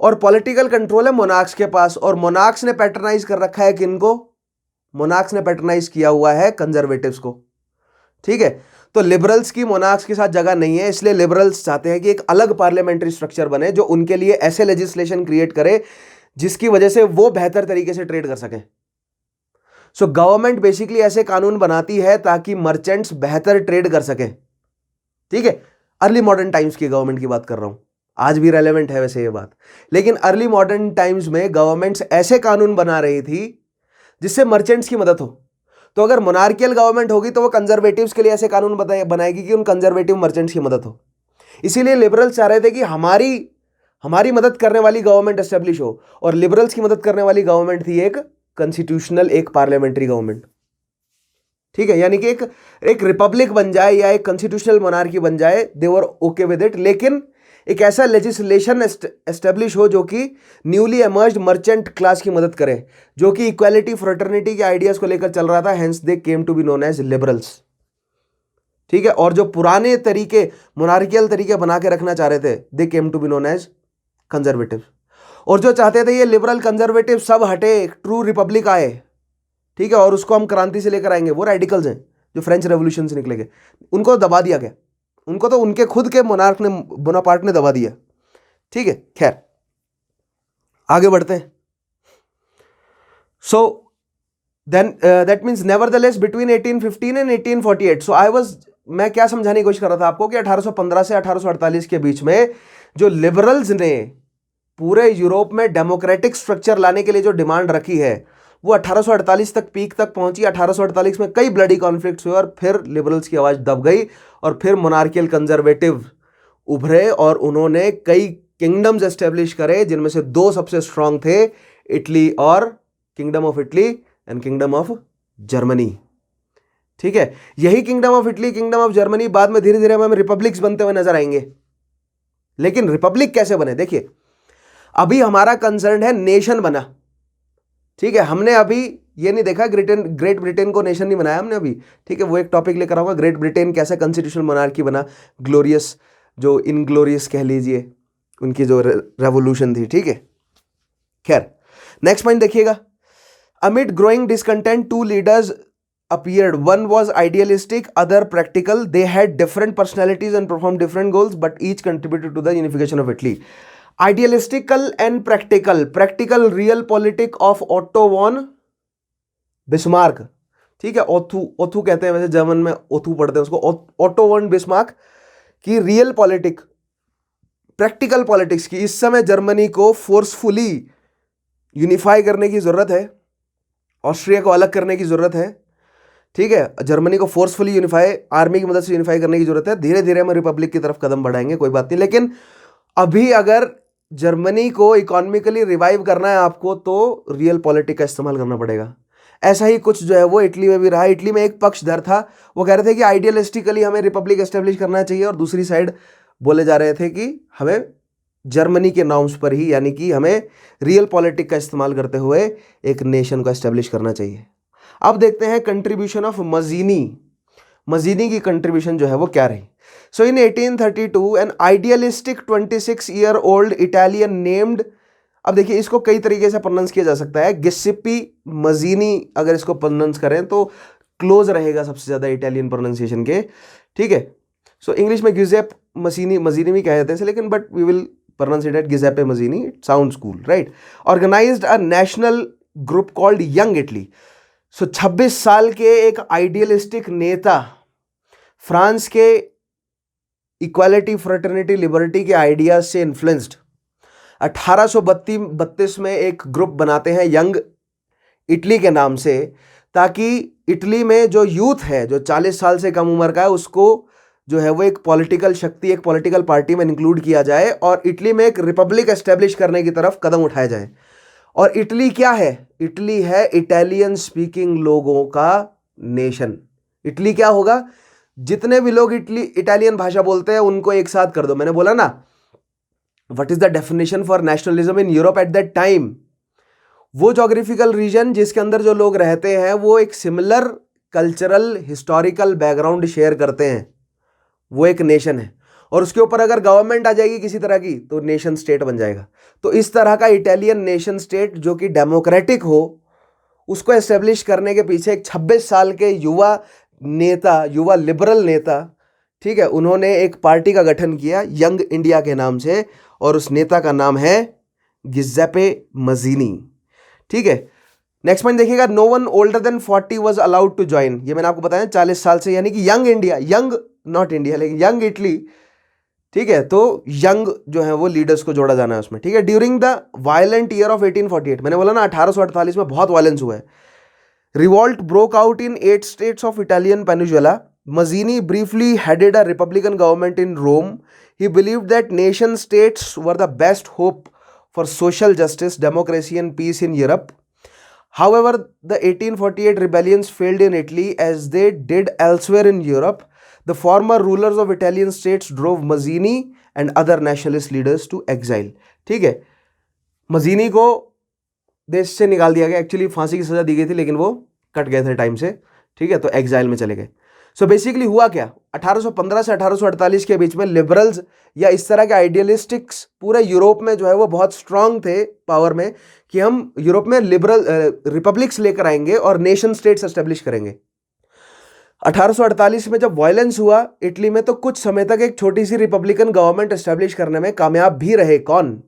और पॉलिटिकल कंट्रोल है मोनार्क्स के पास, और मोनार्क्स ने पैटर्नाइज कर रखा है किनको? मोनार्क्स ने पैटर्नाइज किया हुआ है कंजर्वेटिव्स को। ठीक है, तो लिबरल्स की मोनार्क्स के साथ जगह नहीं है, इसलिए लिबरल्स चाहते हैं कि एक अलग पार्लियामेंट्री स्ट्रक्चर बने जो उनके लिए ऐसे लेजिस्लेशन क्रिएट करे जिसकी वजह से वो बेहतर तरीके से ट्रेड कर सकें। सो गवर्नमेंट बेसिकली ऐसे कानून बनाती है ताकि मर्चेंट्स बेहतर ट्रेड कर सकें। ठीक है, अर्ली मॉडर्न टाइम्स की गवर्नमेंट की बात कर रहा हूं, आज भी रेलेवेंट है वैसे ये बात। लेकिन अर्ली मॉडर्न टाइम्स में गवर्नमेंट्स ऐसे कानून बना रही थी जिससे मर्चेंट्स की मदद हो। तो अगर मोनार्कियल गवर्नमेंट होगी तो वो कंजर्वेटिव्स के लिए ऐसे कानून बनाएगी कि उन कंजर्वेटिव मर्चेंट्स की मदद हो। इसीलिए लिबरल्स चाह रहे थे कि हमारी मदद करने वाली गवर्नमेंट एस्टेब्लिश हो, और लिबरल्स की मदद करने वाली गवर्नमेंट थी एक कॉन्स्टिट्यूशनल, एक पार्लियामेंट्री गवर्नमेंट। ठीक है, यानी कि एक रिपब्लिक बन जाए या एक कॉन्स्टिट्यूशनल मोनार्की बन जाए, दे वर ओके विद इट। लेकिन एक ऐसा लेजिस्लेशन एस्टेब्लिश हो जो कि न्यूली एमर्ज्ड मर्चेंट क्लास की मदद करे, जो कि इक्वालिटी, फ्रेटर्निटी के आइडियाज को लेकर चल रहा था। Hence they came to be known as liberals. ठीक है, और जो पुराने तरीके, मोनार्कियल तरीके बना के रखना चाह रहे थे, they came to be known as conservative. और जो चाहते थे ये लिबरल कंजर्वेटिव सब हटे, ट्रू रिपब्लिक आए, ठीक है, और उसको हम क्रांति से लेकर आएंगे, वो रेडिकल्स हैं जो फ्रेंच रेवोल्यूशन से निकलेंगे, उनको दबा दिया गया। उनको तो उनके खुद के मोनार्क ने, बोनापार्ट ने दबा दिया। ठीक है, खैर आगे बढ़ते हैं। So then that means nevertheless between 1815 and 1848, so मैं क्या समझाने की कोशिश कर रहा था आपको कि 1815 से 1848 के बीच में जो लिबरल्स ने पूरे यूरोप में डेमोक्रेटिक स्ट्रक्चर लाने के लिए जो डिमांड रखी है, वो 1848 तक पीक तक पहुंची। 1848 में कई ब्लडी कॉन्फ्लिक्ट्स हुए और फिर लिबरल्स की आवाज दब गई, और फिर मोनार्कियल कंजर्वेटिव उभरे और उन्होंने कई किंगडम्स एस्टेब्लिश करे, जिनमें से दो सबसे स्ट्रांग थे, इटली और kingdom of Italy and kingdom of Germany. ठीक है, यही kingdom of Italy, kingdom of Germany बाद में धीरे धीरे हमें रिपब्लिक्स बनते हुए नजर आएंगे। लेकिन रिपब्लिक कैसे बने, देखिए अभी हमारा कंसर्न है नेशन बना। ठीक है, हमने अभी ये नहीं देखा ग्रेट ब्रिटेन को नेशन नहीं बनाया हमने अभी। ठीक है, वो एक टॉपिक लेकर आऊंगा, ग्रेट ब्रिटेन कैसे कॉन्स्टिट्यूशनल मोनार्की बना, ग्लोरियस, जो इनग्लोरियस कह लीजिए, उनकी जो रेवोल्यूशन थी। ठीक है, खैर नेक्स्ट पॉइंट देखिएगा। Amid growing discontent two leaders appeared. One was idealistic, other practical. They had different personalities and performed different goals, but each contributed to the unification of Italy. Idealistical and practical. Practical, real politic of Otto von Bismarck. ठीक है, ओथू कहते हैं वैसे, जर्मन में ओथू पढ़ते हैं उसको। ऑटो वन बिस्मार्क की रियल पॉलिटिक, प्रैक्टिकल पॉलिटिक्स की इस समय जर्मनी को फोर्सफुली यूनिफाई करने की जरूरत है, ऑस्ट्रिया को अलग करने की जरूरत है। ठीक है, जर्मनी को फोर्सफुली यूनिफाई, आर्मी की मदद से यूनिफाई करने की जरूरत है। धीरे धीरे हम रिपब्लिक की तरफ कदम बढ़ाएंगे, कोई बात नहीं। लेकिन अभी अगर जर्मनी को इकोनॉमिकली रिवाइव करना है आपको, तो रियल पॉलिटिक का इस्तेमाल करना पड़ेगा। ऐसा ही कुछ जो है वो इटली में भी रहा। इटली में एक पक्षधर था, वो कह रहे थे कि आइडियलिस्टिकली हमें रिपब्लिक एस्टेब्लिश करना चाहिए, और दूसरी साइड बोले जा रहे थे कि हमें जर्मनी के नॉर्म्स पर ही, यानी कि हमें रियल पॉलिटिक का इस्तेमाल करते हुए एक नेशन को एस्टेब्लिश करना चाहिए। अब देखते हैं कंट्रीब्यूशन ऑफ मजीनी। मजीनी की कंट्रीब्यूशन जो है वो क्या रही। सो इन 1832 N idealistic 26 year old Italian named, अब देखिए इसको कई तरीके से प्रोनाउंस किया जा सकता है, गिस्सिप्पी मजीनी, अगर इसको प्रोनाउंस करें तो क्लोज रहेगा सबसे ज्यादा इटालियन प्रोनाउंसिएशन के। ठीक है, सो इंग्लिश में गिजेप मजीनी भी कह जाते हैं, लेकिन but we will pronounce it at Giuseppe Mazzini, it sounds cool, right. Organised a national group called Young Italy. So 26 साल के एक आइडियलिस्टिक नेता, फ्रांस के इक्वालिटी, फ्रेटर्निटी, लिबर्टी के आइडियाज से इन्फ्लुएंस्ड, 1832 में एक ग्रुप बनाते हैं, यंग इटली के नाम से, ताकि इटली में जो यूथ है, जो 40 साल से कम उम्र का है, उसको जो है वो एक पॉलिटिकल शक्ति, एक पॉलिटिकल पार्टी में इंक्लूड किया जाए और इटली में एक रिपब्लिक एस्टेब्लिश करने की तरफ कदम उठाया जाए। और इटली क्या है? इटली है इटालियन स्पीकिंग लोगों का नेशन। इटली क्या होगा? जितने भी लोग इटालियन भाषा बोलते हैं उनको एक साथ कर दो। मैंने बोला ना, what is the definition for nationalism in Europe at that time? वो जोग्राफिकल रीजन जिसके अंदर जो लोग रहते हैं वो एक similar cultural historical background share करते हैं, वो एक नेशन है। और उसके ऊपर अगर गवर्नमेंट आ जाएगी किसी तरह की तो नेशन स्टेट बन जाएगा। तो इस तरह का इटालियन नेशन स्टेट जो कि डेमोक्रेटिक हो, उसको एस्टेब्लिश करने के पीछे एक 26 साल के युवा नेता, युवा लिबरल नेता, ठीक है, उन्होंने एक पार्टी का गठन किया यंग इंडिया के नाम से, और उस नेता का नाम है गिज़ेप्पे मज़ीनी। ठीक है, नेक्स्ट पॉइंट देखिएगा, no one older than 40 was allowed to join. ये मैंने आपको बताया 40 साल से, यानी कि young India, young not India लेकिन यंग इटली। ठीक है, तो यंग जो है वो लीडर्स को जोड़ा जाना है उसमें। ठीक है, during the violent year of 1848, मैंने बोला ना 1848 में बहुत वायलेंस हुआ है। Revolt broke out in 8 states of Italian peninsula. Mazzini briefly headed a Republican government in Rome. He believed that nation states were the best hope for social justice, democracy, and peace in Europe. However, the 1848 rebellions failed in Italy as they did elsewhere in Europe. The former rulers of Italian states drove Mazzini and other nationalist leaders to exile. ठीक है, मजीनी को देश से निकाल दिया गया, एक्चुअली फांसी की सजा दी गई थी लेकिन वो कट गए थे टाइम से। ठीक है, तो एग्जाइल में चले गए। सो बेसिकली हुआ क्या, 1815 से 1848 के बीच में लिबरल्स या इस तरह के आइडियलिस्टिक्स पूरे यूरोप में जो है वो बहुत स्ट्रांग थे पावर में, कि हम यूरोप में लिबरल रिपब्लिक्स लेकर आएंगे और नेशन स्टेट्स एस्टेब्लिश करेंगे। 1848 में जब वायलेंस हुआ इटली में, तो कुछ समय तक एक छोटी सी रिपब्लिकन गवर्नमेंट एस्टेब्लिश करने में कामयाब भी रहे। कौन?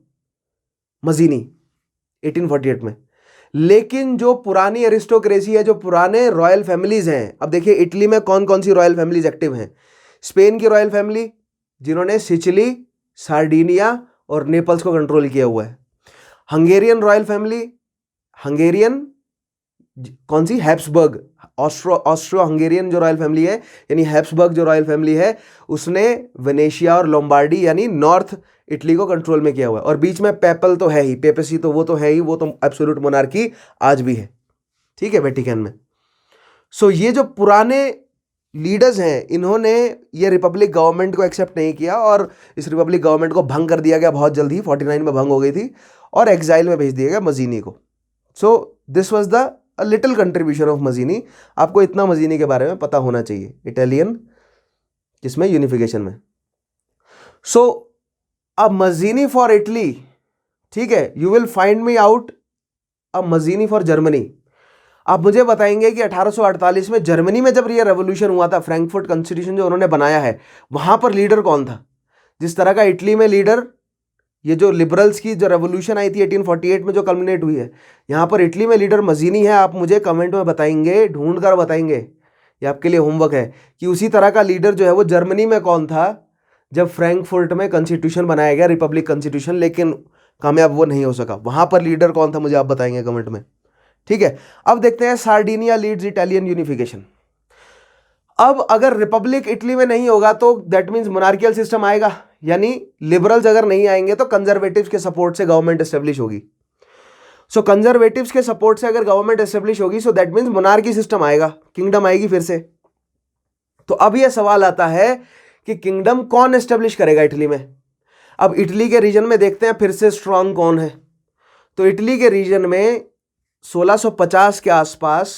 मजीनी, 1848 में। लेकिन जो पुरानी एरिस्टोक्रेसी है, जो पुराने रॉयल फैमिलीज हैं, अब देखिए इटली में कौन कौन सी रॉयल फैमिलीज एक्टिव हैं। स्पेन की रॉयल फैमिली जिन्होंने सिचिली, सार्डिनिया और नेपल्स को कंट्रोल किया हुआ है। हंगेरियन रॉयल फैमिली, हंगेरियन कौन सी? हैब्सबर्ग, ऑस्ट्रो हंगेरियन जो रॉयल फैमिली है, यानी हैब्सबर्ग जो रॉयल फैमिली है, उसने वेनेशिया और लोम्बार्डी यानी नॉर्थ इटली को कंट्रोल में किया हुआ है। और बीच में पेपल तो है ही, पेपेसी तो वो तो है ही, वो तो एब्सोल्यूट मोनार्की आज भी है। ठीक है, वेटिकन में। सो ये जो पुराने लीडर्स हैं, इन्होंने ये रिपब्लिक गवर्नमेंट को एक्सेप्ट नहीं किया और इस रिपब्लिक गवर्नमेंट को भंग कर दिया गया बहुत जल्दी, 49 में भंग हो गई थी और एग्जाइल में भेज दिया गया मजीनी को। So this was the little contribution of Mazzini. आपको इतना मजीनी के बारे में पता होना चाहिए इटालियन जिसमें यूनिफिकेशन में। सो अब मजीनी फॉर इटली, ठीक है, you will find me out अब मजीनी फॉर जर्मनी। आप मुझे बताएंगे कि 1848 में जर्मनी में जब ये रेवोल्यूशन हुआ था, फ्रैंकफर्ट कॉन्स्टिट्यूशन जो उन्होंने बनाया है, वहां पर लीडर कौन था? जिस तरह का इटली में लीडर, ये जो लिबरल्स की जो रेवोल्यूशन आई थी 1848 में जो कल्मिनेट हुई है, यहाँ पर इटली में लीडर मजीनी है। आप मुझे कमेंट में बताएंगे, ढूंढ कर बताएंगे, ये आपके लिए होमवर्क है कि उसी तरह का लीडर जो है वो जर्मनी में कौन था जब फ्रैंकफर्ट में कॉन्स्टिट्यूशन बनाया गया, रिपब्लिक कॉन्स्टिट्यूशन, लेकिन कामयाब वो नहीं हो सका। वहां पर लीडर कौन था मुझे आप बताएंगे कमेंट में। ठीक है, अब देखते हैं सार्डिनिया लीड्स इटालियन यूनिफिकेशन। अब अगर रिपब्लिक इटली में नहीं होगा तो दैट मींस मोनार्कियल सिस्टम आएगा, यानी लिबरल्स अगर नहीं आएंगे तो कंजर्वेटिव्स के सपोर्ट से गवर्नमेंट एस्टेब्लिश होगी। सो कंजर्वेटिव्स के सपोर्ट से अगर गवर्नमेंट एस्टेब्लिश होगी, so that means monarchy system आएगा, किंगडम आएगी फिर से। तो अब यह सवाल आता है कि किंगडम कौन एस्टेब्लिश करेगा इटली में। अब इटली के रीजन में देखते हैं फिर से स्ट्रांग कौन है। तो इटली के रीजन में 1650 के आसपास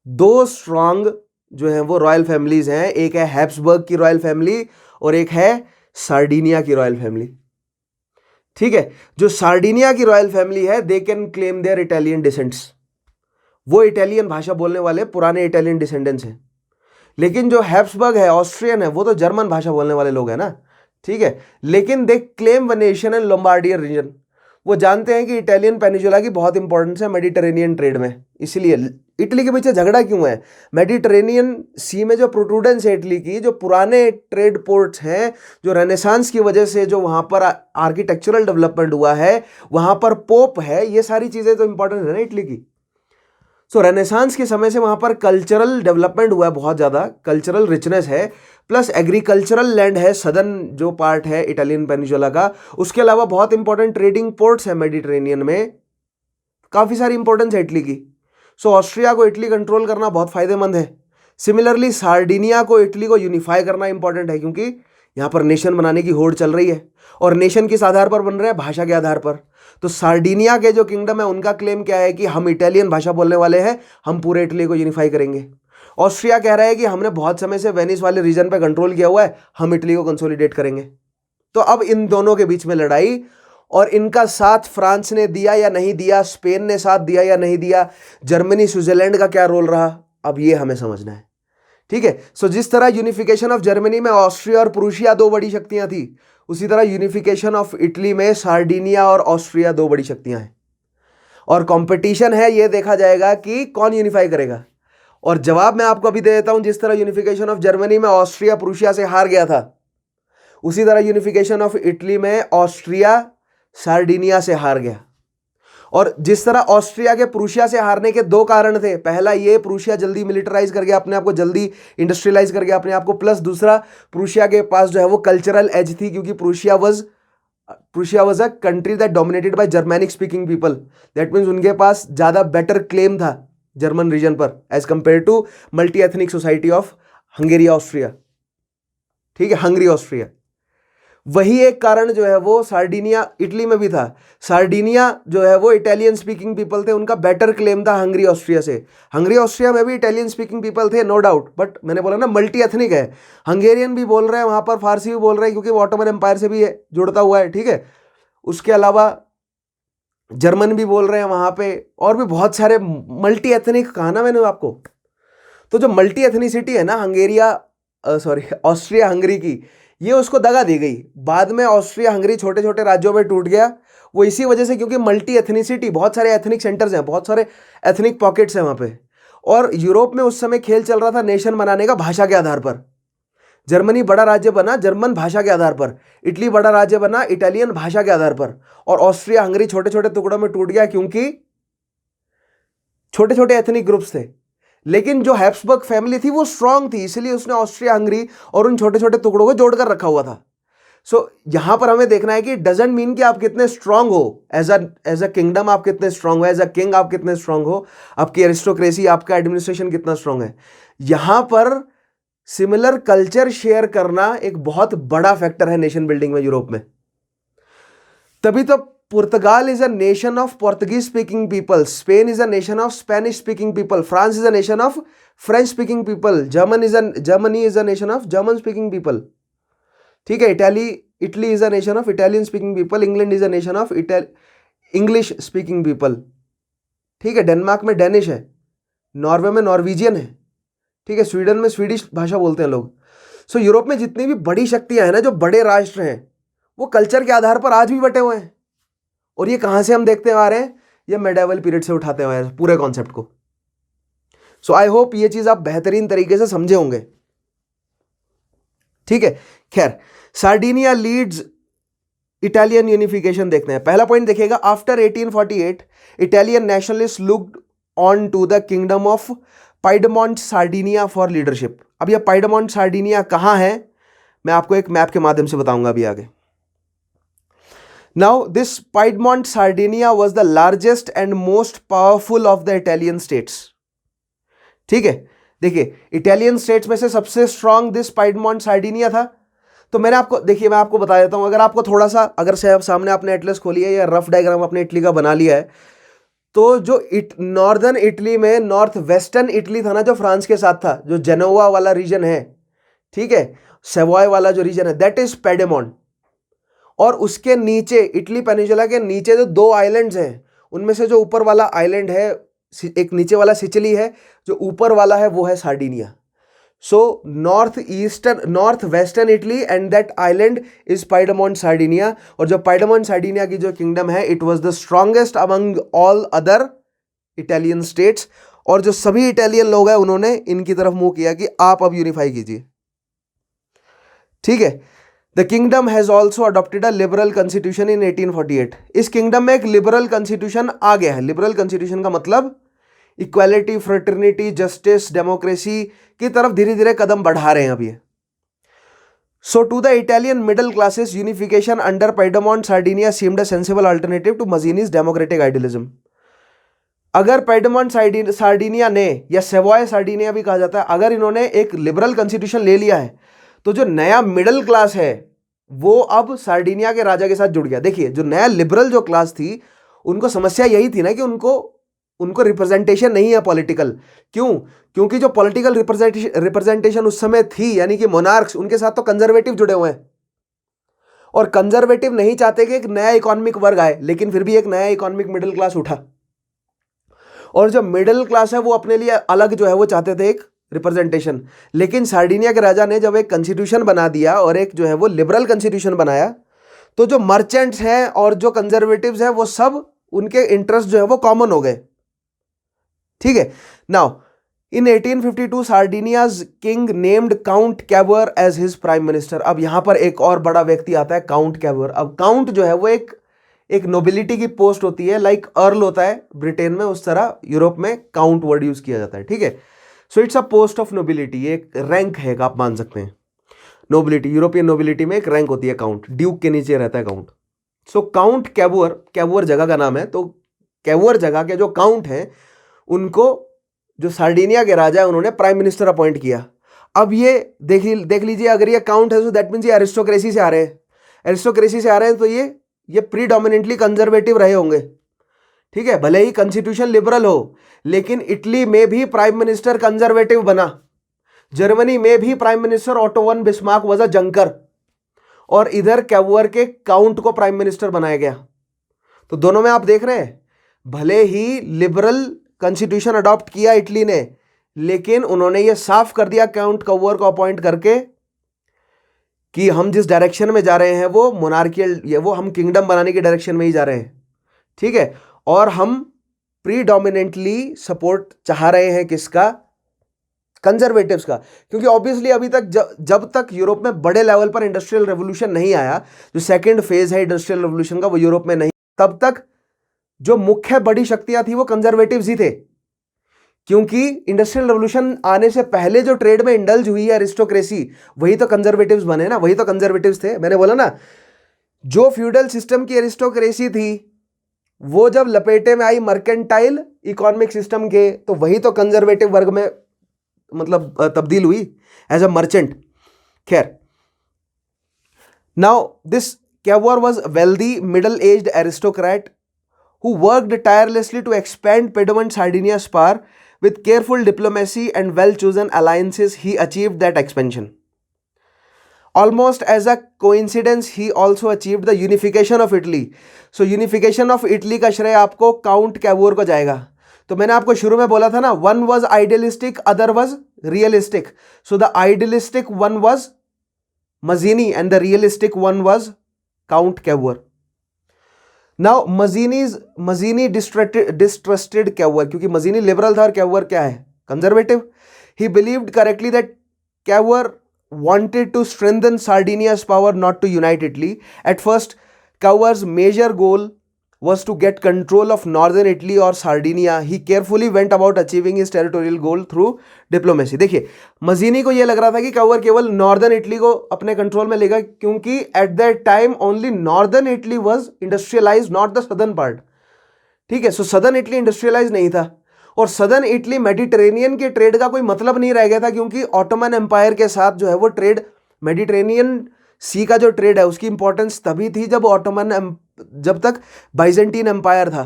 दो स्ट्रांग जो है वो रॉयल फैमिलीज हैं। एक है हैब्सबर्ग की रॉयल फैमिली और एक है सार्डिनिया की रॉयल फैमिली। ठीक है, जो सार्डिनिया की रॉयल फैमिली है, they can claim their Italian descents. वो इटालियन भाषा बोलने वाले पुराने इटालियन डिसेंडेंट्स हैं। लेकिन जो हैब्सबर्ग है, ऑस्ट्रियन है, वो तो जर्मन भाषा बोलने वाले लोग हैं ना। ठीक है, लेकिन they claim Venetian and Lombardian region. वो जानते हैं कि इटालियन पेनिनसुला की बहुत इंपॉर्टेंस है मेडिटेरेनियन ट्रेड में। इसलिए इटली के पीछे झगड़ा क्यों है? मेडिटेरेनियन सी में जो प्रोटूडेंस है इटली की, जो पुराने ट्रेड पोर्ट्स हैं, जो रेनेसांस की वजह से जो वहां पर आर्किटेक्चरल डेवलपमेंट हुआ है, वहां पर पोप है, ये सारी चीजें तो इंपॉर्टेंट है ना इटली की। सो रेनेसांस के समय से वहाँ पर कल्चरल डेवलपमेंट हुआ है, बहुत ज़्यादा कल्चरल रिचनेस है, प्लस एग्रीकल्चरल लैंड है, सदर्न जो पार्ट है इटालियन पेनिनसुला का। उसके अलावा बहुत इंपॉर्टेंट ट्रेडिंग पोर्ट्स हैं मेडिटेरेनियन में, काफ़ी सारी इंपॉर्टेंस है इटली की। सो ऑस्ट्रिया को इटली कंट्रोल करना बहुत फायदेमंद है। सिमिलरली सार्डिनिया को इटली को यूनिफाई करना इंपॉर्टेंट है, क्योंकि यहाँ पर नेशन बनाने की होड़ चल रही है, और नेशन किस आधार पर बन रहे हैं? भाषा के आधार पर। तो सार्डिनिया के जो किंगडम है उनका क्लेम क्या है कि हम इटालियन भाषा बोलने वाले हैं, हम पूरे इटली को यूनिफाई करेंगे। ऑस्ट्रिया कह रहा है कि हमने बहुत समय से वेनिस वाले रीजन पे कंट्रोल किया हुआ है, हम इटली को कंसोलिडेट करेंगे। तो अब इन दोनों के बीच में लड़ाई, और इनका साथ फ्रांस ने दिया या नहीं दिया, स्पेन ने साथ दिया या नहीं दिया, जर्मनी स्विट्जरलैंड का क्या रोल रहा, अब ये हमें समझना है। ठीक है। सो जिस तरह यूनिफिकेशन ऑफ जर्मनी में ऑस्ट्रिया और प्रूशिया दो बड़ी शक्तियां थी, उसी तरह यूनिफिकेशन ऑफ इटली में सार्डिनिया और ऑस्ट्रिया दो बड़ी शक्तियां हैं, और कंपटीशन है, ये देखा जाएगा कि कौन यूनिफाई करेगा। और जवाब मैं आपको अभी दे देता हूं, जिस तरह यूनिफिकेशन ऑफ जर्मनी में ऑस्ट्रिया प्रूशिया से हार गया था, उसी तरह यूनिफिकेशन ऑफ इटली में ऑस्ट्रिया सार्डिनिया से हार गया। और जिस तरह ऑस्ट्रिया के प्रूशिया से हारने के दो कारण थे, पहला ये प्रूशिया जल्दी मिलिटराइज कर गया अपने आप को, जल्दी इंडस्ट्रियलाइज कर गया अपने आप को, प्लस दूसरा प्रूशिया के पास जो है वो कल्चरल एज थी, क्योंकि Prussia was a country that dominated by Germanic speaking people. That means उनके पास ज्यादा बेटर क्लेम था जर्मन रीजन पर as compare to multi ethnic society of Hungary Austria. ठीक है, हंगरी ऑस्ट्रिया। वही एक कारण जो है वो सार्डिनिया इटली में भी था। सार्डिनिया जो है वो इटालियन स्पीकिंग पीपल थे, उनका बेटर क्लेम था हंगरी ऑस्ट्रिया से। हंगरी ऑस्ट्रिया में भी इटालियन स्पीकिंग पीपल थे, नो डाउट, बट मैंने बोला ना मल्टी एथनिक है। हंगेरियन भी बोल रहे हैं वहाँ पर, फारसी भी बोल रहे हैं, क्योंकि वो ऑटोमन एम्पायर से भी जुड़ता हुआ है। ठीक है, उसके अलावा जर्मन भी बोल रहे हैं वहाँ पे, और भी बहुत सारे मल्टी एथनिक कहा ना मैंने आपको। तो जो मल्टी एथनिसिटी है ना ऑस्ट्रिया हंगरी की, ये उसको दगा दी गई। बाद में ऑस्ट्रिया हंगरी छोटे छोटे राज्यों में टूट गया, वो इसी वजह से क्योंकि मल्टी एथनिसिटी, बहुत सारे एथनिक सेंटर्स हैं, बहुत सारे एथनिक पॉकेट्स हैं वहाँ पे। और यूरोप में उस समय खेल चल रहा था नेशन बनाने का भाषा के आधार पर। जर्मनी बड़ा राज्य बना जर्मन भाषा के आधार पर, इटली बड़ा राज्य बना इटालियन भाषा के आधार पर, और ऑस्ट्रिया हंगरी छोटे छोटे टुकड़ों में टूट गया क्योंकि छोटे छोटे एथनिक ग्रुप्स थे। लेकिन जो हैब्सबर्ग फैमिली थी वो स्ट्रांग थी, इसलिए उसने ऑस्ट्रिया हंगरी और उन छोटे छोटे टुकड़ों को जोड़कर रखा हुआ था। सो यहां पर हमें देखना है कि डजंट मीन कि आप कितने स्ट्रांग हो एज अ किंगडम, आप कितने स्ट्रांग हो एज अ किंग, आप कितने स्ट्रांग हो, आपकी एरिस्टोक्रेसी, आपका एडमिनिस्ट्रेशन कितना स्ट्रांग है। यहां पर सिमिलर कल्चर शेयर करना एक बहुत बड़ा फैक्टर है नेशन बिल्डिंग में यूरोप में। तभी तो Portugal is a nation of Portuguese speaking people. Spain is a nation of Spanish speaking people. France is a nation of French speaking people. Germany is a nation of German speaking people. ठीक है, Italy is a nation of Italian speaking people. England is a nation of English speaking people. ठीक है, डेनमार्क में डेनिश है, नॉर्वे में नॉर्वेजियन है, ठीक है, स्वीडन में स्वीडिश भाषा बोलते हैं लोग। सो यूरोप में जितनी भी बड़ी शक्तियां हैं ना, जो बड़े राष्ट्र हैं, वो कल्चर के आधार पर आज भी बटे हुए हैं। और ये कहां से हम देखते आ रहे हैं? ये मेडिवल पीरियड से उठाते हुए हैं पूरे कॉन्सेप्ट को। सो आई होप ये चीज आप बेहतरीन तरीके से समझे होंगे। ठीक है, खैर, सार्डिनिया लीड्स इटालियन यूनिफिकेशन देखते हैं। पहला पॉइंट देखिएगा, after 1848 Italian nationalist looked on to the Kingdom of Piedmont Sardinia for leadership. अब यह पाइडमोंट सार्डिनिया कहां है, मैं आपको एक मैप के माध्यम से बताऊंगा अभी आगे। Now, this Piedmont Sardinia was the largest and most powerful of the Italian states. ठीक है, देखिए, इटालियन स्टेट्स में से सबसे स्ट्रांग दिस Piedmont Sardinia था। तो मैंने आपको, देखिए मैं आपको बता देता हूं, अगर आपको थोड़ा सा, अगर सामने आपने एटलस खोली है या रफ डायग्राम अपने इटली का बना लिया है, तो जो नॉर्दर्न इटली में नॉर्थ वेस्टर्न इटली था ना, जो फ्रांस के साथ था, जो जेनोवा वाला रीजन है, ठीक है, सेवॉय वाला जो रीजन है, दैट इज पेडेमोंट। और उसके नीचे, इटली पेनिनसुला के नीचे जो दो आइलैंड्स हैं, उनमें से जो ऊपर वाला आइलैंड है, एक नीचे वाला सिचिली है, जो ऊपर वाला है वो है Sardinia. So north western Italy and that island is Piedmont Sardinia. और जो पाइडमोंट सार्डिनिया की जो किंगडम है, it was the strongest among all other Italian states. और जो सभी इटालियन लोग हैं, उन्होंने इनकी तरफ मुंह किया कि आप अब यूनिफाई कीजिए। ठीक है, the kingdom has also adopted a liberal constitution in 1848। इस किंगडम में एक लिबरल कॉन्स्टिट्यूशन आ गया है। लिबरल कॉन्स्टिट्यूशन का मतलब इक्वालिटी, फ्रेटर्निटी, जस्टिस, डेमोक्रेसी की तरफ धीरे धीरे कदम बढ़ा रहे हैं अब ये। So to the Italian middle classes unification under Piedmont Sardinia seemed a sensible alternative to Mazzini's democratic idealism. अगर पेडमोंट सार्डिनिया ने, या सेवॉय सार्डिनिया भी कहा जाता है, अगर इन्होंने एक लिबरल कॉन्स्टिट्यूशन ले लिया है तो जो नया मिडिल क्लास है वो अब सार्डिनिया के राजा के साथ जुड़ गया। देखिए, जो नया लिबरल जो क्लास थी उनको समस्या यही थी ना कि उनको रिप्रेजेंटेशन नहीं है पॉलिटिकल। क्यों? क्योंकि जो पॉलिटिकल रिप्रेजेंटेशन उस समय थी, यानी कि मोनार्क्स, उनके साथ तो कंजर्वेटिव जुड़े हुए हैं, और कंजर्वेटिव नहीं चाहते कि एक नया इकोनॉमिक वर्ग आए, लेकिन फिर भी एक नया इकोनॉमिक मिडिल क्लास उठा, और जो मिडिल क्लास है वो अपने लिए अलग जो है वो चाहते थे एक रिप्रेजेंटेशन। लेकिन सार्डिनिया के राजा ने जब एक कॉन्स्टिट्यूशन बना दिया और एक जो है वो लिबरल कॉन्स्टिट्यूशन बनाया, तो जो मर्चेंट्स हैं और जो कंजर्वेटिव्स हैं वो सब, उनके इंटरेस्ट जो है वो कॉमन हो गए। ठीक है। Now in 1852 Sardinia's king named Count Cavour as his prime minister. अब यहां पर एक और बड़ा व्यक्ति आता है, काउंट कैवर। अब काउंट जो है वो एक नोबिलिटी की पोस्ट होती है, लाइक अर्ल होता है ब्रिटेन में, उस तरह यूरोप में काउंट वर्ड यूज किया जाता है। ठीक है। So it's a post of nobility, एक रैंक है, आप मान सकते हैं। नोबिलिटी, यूरोपियन नोबिलिटी में एक रैंक होती है काउंट, ड्यूक के नीचे रहता है count. So count Cavour, Cavour जगह का नाम है, तो कैवर जगह के जो काउंट हैं उनको जो सार्डिनिया के राजा है उन्होंने प्राइम मिनिस्टर अपॉइंट किया। अब ये देख लीजिए, अगर ये काउंट है तो दैट मीन्स ये एरिस्टोक्रेसी से आ रहे हैं। एरिस्टोक्रेसी से आ रहे हैं तो ये प्रीडोमिनेंटली कंजर्वेटिव रहे होंगे। ठीक है। भले ही कॉन्स्टिट्यूशन लिबरल हो, लेकिन इटली में भी प्राइम मिनिस्टर कंजर्वेटिव बना। जर्मनी में भी prime minister auto von Bismarck was a जंकर, और इधर कैवर के काउंट को प्राइम मिनिस्टर बनाया गया। तो दोनों में आप देख रहे हैं, भले ही लिबरल कॉन्स्टिट्यूशन अडॉप्ट किया इटली ने, लेकिन उन्होंने ये साफ कर दिया काउंट कैवर को अपॉइंट करके कि हम जिस डायरेक्शन में जा रहे हैं वो मोनार्कियल, ये वो हम किंगडम बनाने की डायरेक्शन में ही जा रहे हैं। ठीक है। और हम प्रीडोमिनेंटली सपोर्ट चाह रहे हैं किसका? कंजर्वेटिव्स का। क्योंकि ऑब्वियसली अभी तक जब तक यूरोप में बड़े लेवल पर इंडस्ट्रियल रेवोल्यूशन नहीं आया, जो सेकंड फेज है इंडस्ट्रियल रेवोल्यूशन का, वो यूरोप में नहीं, तब तक जो मुख्य बड़ी शक्तियां थी वो कंजर्वेटिव्स ही थे। क्योंकि इंडस्ट्रियल रेवोल्यूशन आने से पहले जो ट्रेड में इंडल्ज हुई है एरिस्टोक्रेसी, वही तो कंजर्वेटिव्स बने ना, वही तो कंजर्वेटिव्स थे। मैंने बोला ना, जो फ्यूडल सिस्टम की एरिस्टोक्रेसी थी वो जब लपेटे में आई मर्केंटाइल इकोनॉमिक सिस्टम के, तो वही तो कंजर्वेटिव वर्ग में मतलब तब्दील हुई एज अ मर्चेंट। खैर, now this Cavour was wealthy middle aged aristocrat who worked tirelessly to expand Piedmont Sardinia's power. With careful diplomacy and well-chosen alliances, he achieved that expansion. Almost as a coincidence, he also achieved the unification of Italy. So, unification of Italy का श्रेय आपको काउंट कैवोर को जाएगा। तो मैंने आपको शुरू में बोला था ना, one was idealistic, other was realistic. So, the idealistic one was Mazzini and the realistic one was Count Cavour. Now Mazzini distrusted Cavour, क्योंकि Mazzini लिबरल था और Cavour क्या है? Conservative. He believed correctly that Cavour wanted to strengthen Sardinia's power, not to unite Italy. At first, Cavour's major goal was to get control of northern Italy or Sardinia. He carefully went about achieving his territorial goal through diplomacy. देखिए, मजीनी को यह लग रहा था कि Cavour केवल नॉर्दर्न इटली को अपने कंट्रोल में लेगा, क्योंकि at that time only northern Italy was industrialise, not the southern part. ठीक है। सो सदर्न इटली इंडस्ट्रियलाइज नहीं था, और सदर्न इटली मेडिटेरेनियन के ट्रेड का कोई मतलब नहीं रह गया था, क्योंकि ऑटोमन एम्पायर के साथ जो है वो ट्रेड, मेडिटेरेनियन सी का जो ट्रेड है उसकी इंपॉर्टेंस तभी थी जब तक बाइजेंटीन एम्पायर था।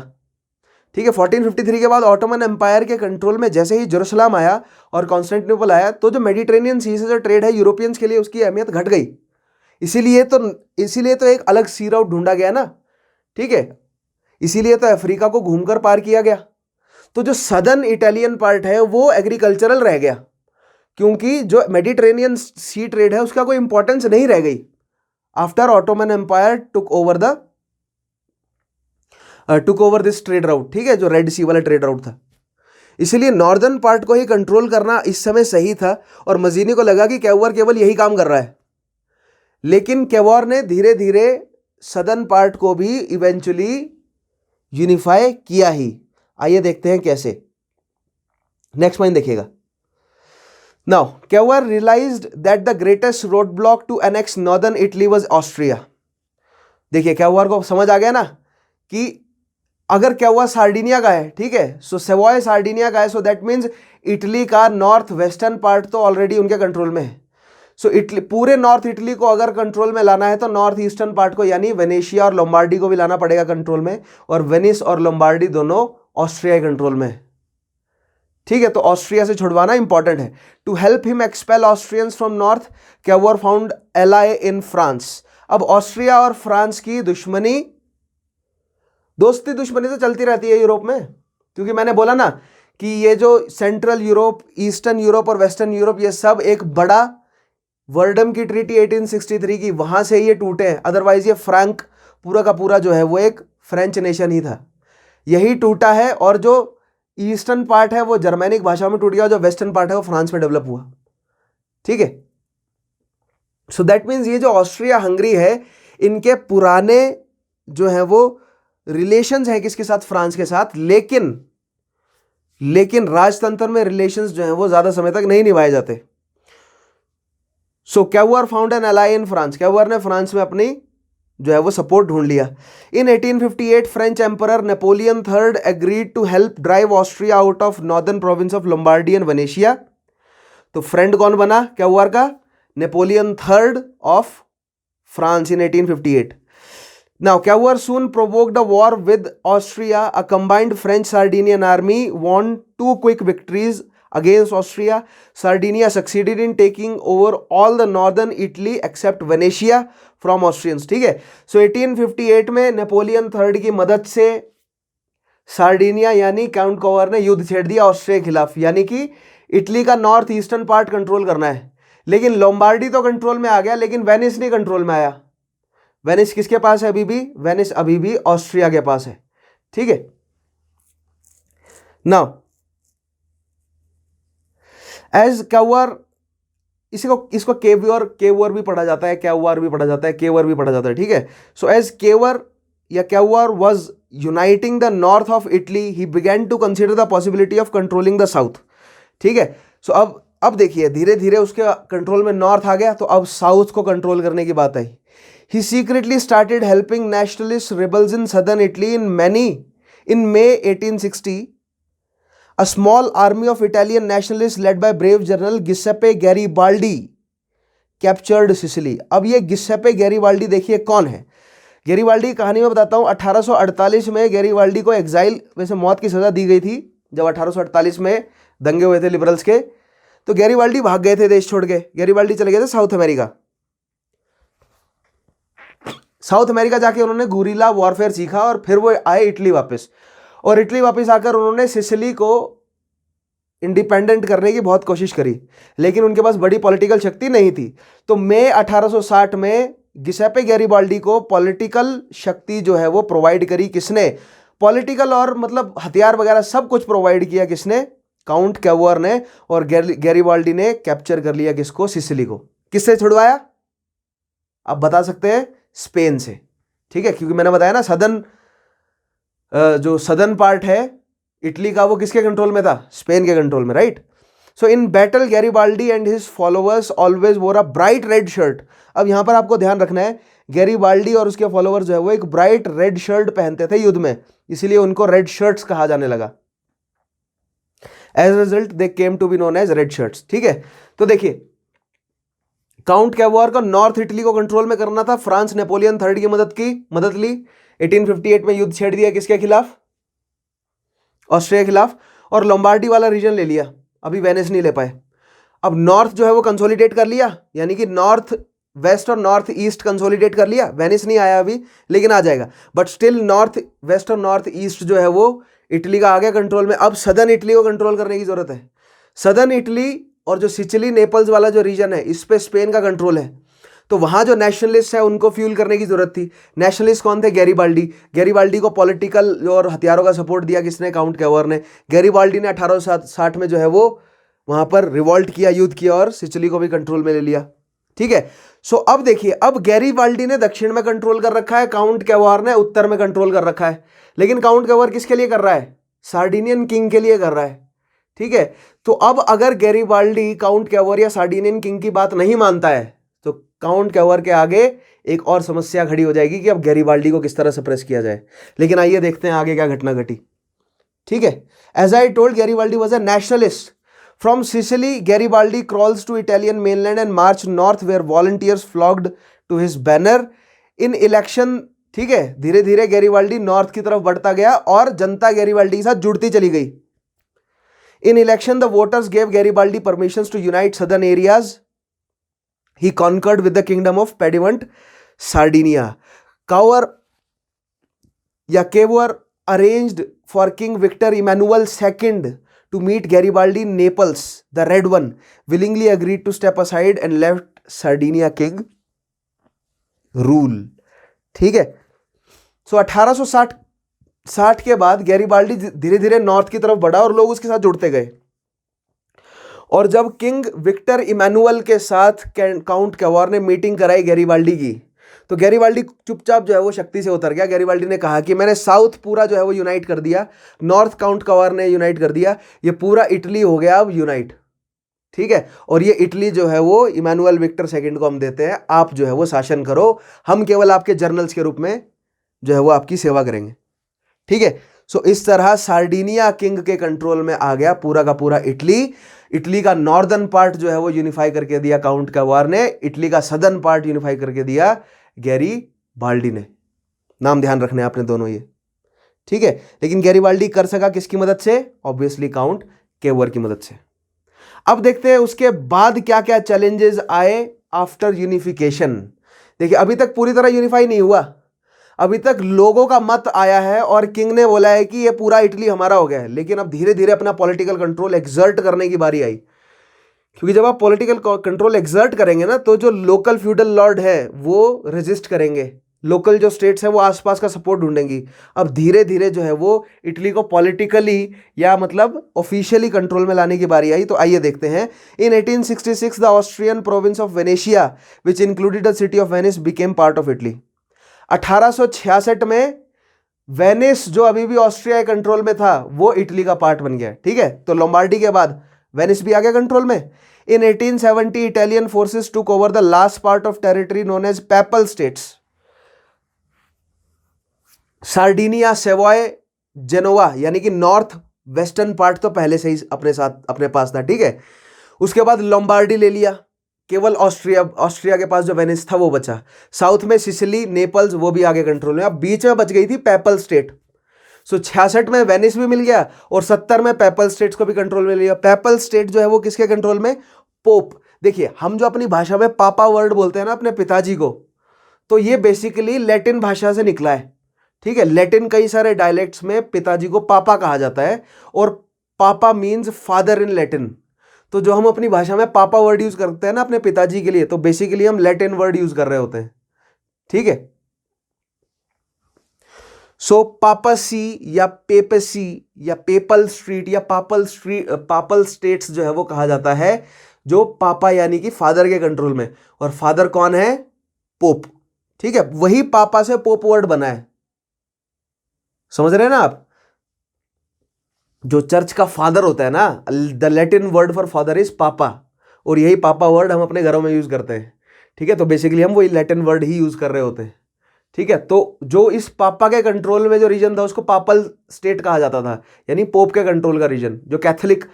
ठीक है। 1453 के बाद ऑटोमन एम्पायर के कंट्रोल में जैसे ही जेरूसलम आया और कॉन्स्टेंटिनोपल आया, तो जो मेडिटेरेनियन सी से जो ट्रेड है यूरोपियंस के लिए, उसकी अहमियत घट गई। इसीलिए तो एक अलग सी राउट ढूंढा गया ना। ठीक है। इसीलिए तो अफ्रीका को घूमकर पार किया गया। तो जो सदर्न इटालियन पार्ट है वो एग्रीकल्चरल रह गया, क्योंकि जो मेडिटेरेनियन सी ट्रेड है उसका कोई इंपॉर्टेंस नहीं रह गई after Ottoman Empire took over this trade route. ठीक है। जो रेड सी वाला ट्रेड राउट था, इसलिए नॉर्दर्न पार्ट को ही कंट्रोल करना इस समय सही था, और मजीनी को लगा कि कैवर केवल यही काम कर रहा है। लेकिन कैवर ने धीरे धीरे सदर्न पार्ट को भी इवेंचुअली यूनिफाई किया ही। आइए देखते हैं कैसे। नेक्स्ट पॉइंट देखिएगा। Now Cavour realised that the greatest road block to annex northern Italy was Austria. देखिए कैवर को समझ आ गया ना कि अगर कैवर सार्डिनिया का है, ठीक है, सो सेवॉय सार्डिनिया का है, सो दैट मीन्स इटली का नॉर्थ वेस्टर्न पार्ट तो ऑलरेडी उनके कंट्रोल में है। सो इटली, पूरे नॉर्थ इटली को अगर कंट्रोल में लाना है तो नॉर्थ ईस्टर्न पार्ट को यानी वेनेशिया और लोम्बार्डी को भी लाना पड़ेगा कंट्रोल में, और वेनिस और लोम्बार्डी दोनों ऑस्ट्रिया के कंट्रोल में है, ठीक है। तो ऑस्ट्रिया से छुड़वाना इंपॉर्टेंट है। To help him expel Austrians from north, Cavour found ally in France. अब ऑस्ट्रिया और फ्रांस की दुश्मनी, दोस्ती दुश्मनी तो चलती रहती है यूरोप में, क्योंकि मैंने बोला ना कि ये जो सेंट्रल यूरोप, ईस्टर्न यूरोप और वेस्टर्न यूरोप, ये सब एक बड़ा वर्डम की ट्रीटी 1863 की, वहां से ये टूटे हैं। अदरवाइज ये फ्रैंक पूरा का पूरा जो है वो एक फ्रेंच नेशन ही था, यही टूटा है। और जो ईस्टर्न पार्ट है वो जर्मैनिक भाषा में टूट गया, जो वेस्टर्न पार्ट है वो फ्रांस में डेवलप हुआ, ठीक है। सो दैट मीन्स ये जो ऑस्ट्रिया हंगरी है, इनके पुराने जो है वो रिलेशंस हैं किसके साथ? फ्रांस के साथ। लेकिन राजतंत्र में रिलेशंस जो हैं वो ज्यादा समय तक नहीं निभाए जाते। So Cavour found an ally in France, Cavour ने फ्रांस में अपनी जो है वो सपोर्ट ढूंढ लिया। In 1858 French emperor Napoleon third agreed to help drive Austria out of northern province of Lombardy and Venetia. तो फ्रेंड कौन बना कैवर का? Napoleon third of France in 1858। Now, Cavour soon provoked a war with Austria. A combined French-Sardinian army won 2 quick victories against Austria. Sardinia succeeded in taking over all the northern Italy except Venetia from Austrians. ठीक है, so 1858 में नेपोलियन थर्ड की मदद से सार्डिनिया यानी काउंट कैवर ने युद्ध छेड़ दिया ऑस्ट्रिया के खिलाफ, यानी कि इटली का नॉर्थ ईस्टर्न पार्ट कंट्रोल करना है। लेकिन लोम्बार्डी तो कंट्रोल में आ गया, लेकिन वेनिस नहीं कंट्रोल में आया। वेनिस किसके पास है अभी भी? वेनिस अभी भी ऑस्ट्रिया के पास है, ठीक है। नाउ एज कैवर, इसको केवर भी पढ़ा जाता है, कैवर भी पढ़ा जाता है, केवर भी पढ़ा जाता है, ठीक है। सो एज केवर या Cavour was uniting the north of Italy, he began to consider the possibility of controlling the south, ठीक है। सो अब देखिए धीरे धीरे उसके कंट्रोल में नॉर्थ आ गया, तो अब साउथ को कंट्रोल करने की बात आई। He secretly started helping nationalist rebels in southern Italy in May 1860. A small army of Italian nationalists led by brave General Giuseppe Garibaldi captured Sicily. अब ये गिसेप्पे गैरिबाल्डी देखिए कौन है। गैरिबाल्डी कहानी में बताता हूँ, 1848 में गैरिबाल्डी को एग्जाइल, वैसे मौत की सजा दी गई थी जब 1848 में दंगे हुए थे लिबरल्स के, तो गैरिबाल्डी भाग गए थे देश छोड़ के। गैरिबाल्डी चले गए थे साउथ अमेरिका। साउथ अमेरिका जाके उन्होंने गुरिल्ला वॉरफेयर सीखा और फिर वो आए इटली वापस, और इटली वापस आकर उन्होंने सिसिली को इंडिपेंडेंट करने की बहुत कोशिश करी, लेकिन उनके पास बड़ी पॉलिटिकल शक्ति नहीं थी। तो मई 1860 में गिसेप्पे गैरिबाल्डी को पॉलिटिकल शक्ति जो है वो प्रोवाइड करी। किसने? पॉलिटिकल और मतलब हथियार वगैरह सब कुछ प्रोवाइड किया किसने? काउंट कैवर ने। और गैरिबाल्डी ने कैप्चर कर लिया किसको? सिसिली को। किससे छुड़वाया? आप बता सकते हैं, स्पेन से, ठीक है, क्योंकि मैंने बताया ना जो सदर्न पार्ट है इटली का वो किसके कंट्रोल में था? स्पेन के कंट्रोल में, right. So in battle Garibaldi and his followers always वोर अ ब्राइट रेड शर्ट। अब यहां पर आपको ध्यान रखना है, गैरिबाल्डी और उसके फॉलोअर जो है वो एक ब्राइट रेड शर्ट पहनते थे युद्ध में, इसीलिए उनको रेड शर्ट्स कहा जाने लगा। As result they came to be known as red shirts, ठीक है। तो देखिए काउंट कैवर को नॉर्थ इटली को कंट्रोल में करना था। फ्रांस नेपोलियन थर्ड की मदद ली। 1858 में युद्ध छेड़ दिया किसके खिलाफ? ऑस्ट्रिया के खिलाफ। और लोम्बार्डी वाला रीजन ले लिया, अभी वेनिस नहीं ले पाए। अब नॉर्थ जो है वो कंसोलिडेट कर लिया, यानी कि नॉर्थ वेस्ट और नॉर्थ ईस्ट कंसोलिडेट कर लिया। वेनिस नहीं आया अभी, लेकिन आ जाएगा, बट स्टिल नॉर्थ वेस्ट और नॉर्थ ईस्ट जो है वो इटली का आ गया कंट्रोल में। अब सदर्न इटली को कंट्रोल करने की जरूरत है। सदर्न इटली और जो सिचिली नेपल्स वाला जो रीजन है, इस पे स्पेन का कंट्रोल है, तो वहां जो नेशनलिस्ट है उनको फ्यूल करने की जरूरत थी। नेशनलिस्ट कौन थे? गैरिबाल्डी को पॉलिटिकल और हथियारों का सपोर्ट दिया किसने? काउंट कैवर ने। गैरिबाल्डी ने 1860 में जो है वो वहां पर रिवॉल्ट किया, युद्ध किया और सिचिली को भी कंट्रोल में ले लिया, ठीक है। सो अब देखिए, अब गैरिबाल्डी ने दक्षिण में कंट्रोल कर रखा है, काउंट कैवर ने उत्तर में कंट्रोल कर रखा है। लेकिन काउंट कैवर किसके लिए कर रहा है? सार्डिनियन किंग के लिए कर रहा है, ठीक है, तो अब अगर गैरिबाल्डी काउंट कैवर या सार्डिनियन किंग की बात नहीं मानता है तो काउंट कैवर के आगे एक और समस्या खड़ी हो जाएगी कि अब गैरिबाल्डी को किस तरह सप्रेस किया जाए। लेकिन आइए देखते हैं आगे क्या घटना घटी। ठीक है, as I told Garibaldi was a nationalist. From Sicily Garibaldi crawls to Italian mainland and march north where volunteers flocked to his banner in election. ठीक है, धीरे धीरे गैरिबाल्डी नॉर्थ की तरफ बढ़ता गया और जनता गैरिबाल्डी के साथ जुड़ती चली गई। In election, the voters gave Garibaldi permissions to unite southern areas. He conquered with the kingdom of Piedmont, Sardinia. Cavour arranged for King Victor Emmanuel II to meet Garibaldi in Naples. The Red One willingly agreed to step aside and left Sardinia king rule. ठीक है, सो 1860 के बाद गैरिबाल्डी धीरे धीरे नॉर्थ की तरफ बढ़ा और लोग उसके साथ जुड़ते गए। और जब किंग विक्टर इमैनुअल के साथ काउंट कैवर ने मीटिंग कराई गैरिबाल्डी की, तो गैरिबाल्डी चुपचाप जो है वो शक्ति से उतर गया। गैरिबाल्डी ने कहा कि मैंने साउथ पूरा जो है वो यूनाइट कर दिया, नॉर्थ काउंट कैवर ने यूनाइट कर दिया, ये पूरा इटली हो गया अब यूनाइट। ठीक है, और ये इटली जो है वो इमैनुअल विक्टर सेकंड को हम देते हैं, आप जो है वो शासन करो, हम केवल आपके जर्नल्स के रूप में जो है वो आपकी सेवा करेंगे। ठीक है, सो इस तरह सार्डिनिया किंग के कंट्रोल में आ गया पूरा का पूरा इटली। इटली का नॉर्दर्न पार्ट जो है वो यूनिफाई करके दिया काउंट कैवर ने, इटली का सदर्न पार्ट यूनिफाई करके दिया गैरिबाल्डी ने। नाम ध्यान रखने आपने दोनों ये। ठीक है, लेकिन गैरिबाल्डी कर सका किसकी मदद से? ऑब्वियसली काउंट कैवर की मदद से। अब देखते हैं उसके बाद क्या क्या चैलेंजेस आए आफ्टर यूनिफिकेशन। देखिए, अभी तक पूरी तरह यूनिफाई नहीं हुआ, अभी तक लोगों का मत आया है और किंग ने बोला है कि ये पूरा इटली हमारा हो गया है। लेकिन अब धीरे धीरे अपना पॉलिटिकल कंट्रोल एक्सर्ट करने की बारी आई, क्योंकि जब आप पॉलिटिकल कंट्रोल एक्सर्ट करेंगे ना, तो जो लोकल फ्यूडल लॉर्ड है वो रेजिस्ट करेंगे, लोकल जो स्टेट्स है वो आसपास का सपोर्ट ढूंढेंगी। अब धीरे धीरे जो है वो इटली को पॉलिटिकली या मतलब ऑफिशियली कंट्रोल में लाने की बारी आई। तो आइए देखते हैं। इन 1866 the Austrian province of Venetia which included the city of Venice became part of Italy. 1866 में वेनिस जो अभी भी ऑस्ट्रिया के कंट्रोल में था वो इटली का पार्ट बन गया। ठीक है, तो लोम्बार्डी के बाद वेनिस भी आ गया कंट्रोल में। In 1870 Italian forces took over the last part of territory known as papal states, Sardinia, Savoy, Genoa, यानी कि नॉर्थ वेस्टर्न पार्ट तो पहले से ही अपने पास था। ठीक है, उसके बाद लोम्बार्डी ले लिया, केवल ऑस्ट्रिया के पास जो वेनिस था वो बचा। साउथ में सिसिली, नेपल्स, वो भी आगे कंट्रोल में। अब बीच में बच गई थी पैपल स्टेट। सो 66 में वेनिस भी मिल गया और 70 में पैपल स्टेट्स को भी कंट्रोल में लिया। पैपल स्टेट जो है वो किसके कंट्रोल में? पोप। देखिए, हम जो अपनी भाषा में पापा वर्ड बोलते हैं ना अपने पिताजी को, तो ये बेसिकली लैटिन भाषा से निकला है। ठीक है, लैटिन कई सारे डायलेक्ट्स में पिताजी को पापा कहा जाता है और पापा मीन्स फादर इन लैटिन। तो जो हम अपनी भाषा में पापा वर्ड यूज करते हैं ना अपने पिताजी के लिए, तो बेसिकली हम लैटिन वर्ड यूज कर रहे होते हैं। ठीक है, सो पापासी या पेपसी या पेपल स्ट्रीट या पापल स्टेट्स जो है वो कहा जाता है जो पापा यानी कि फादर के कंट्रोल में, और फादर कौन है? पोप। ठीक है, वही पापा से पोप वर्ड बना है, समझ रहे हैं ना आप? जो चर्च का फादर होता है ना, the Latin word for father is पापा, और यही पापा वर्ड हम अपने घरों में यूज करते हैं। ठीक है, तो बेसिकली हम वही लैटिन वर्ड ही यूज कर रहे होते हैं। ठीक है, तो जो इस पापा के कंट्रोल में जो रीजन था उसको पापल स्टेट कहा जाता था, यानी पोप के कंट्रोल का रीजन, जो कैथोलिक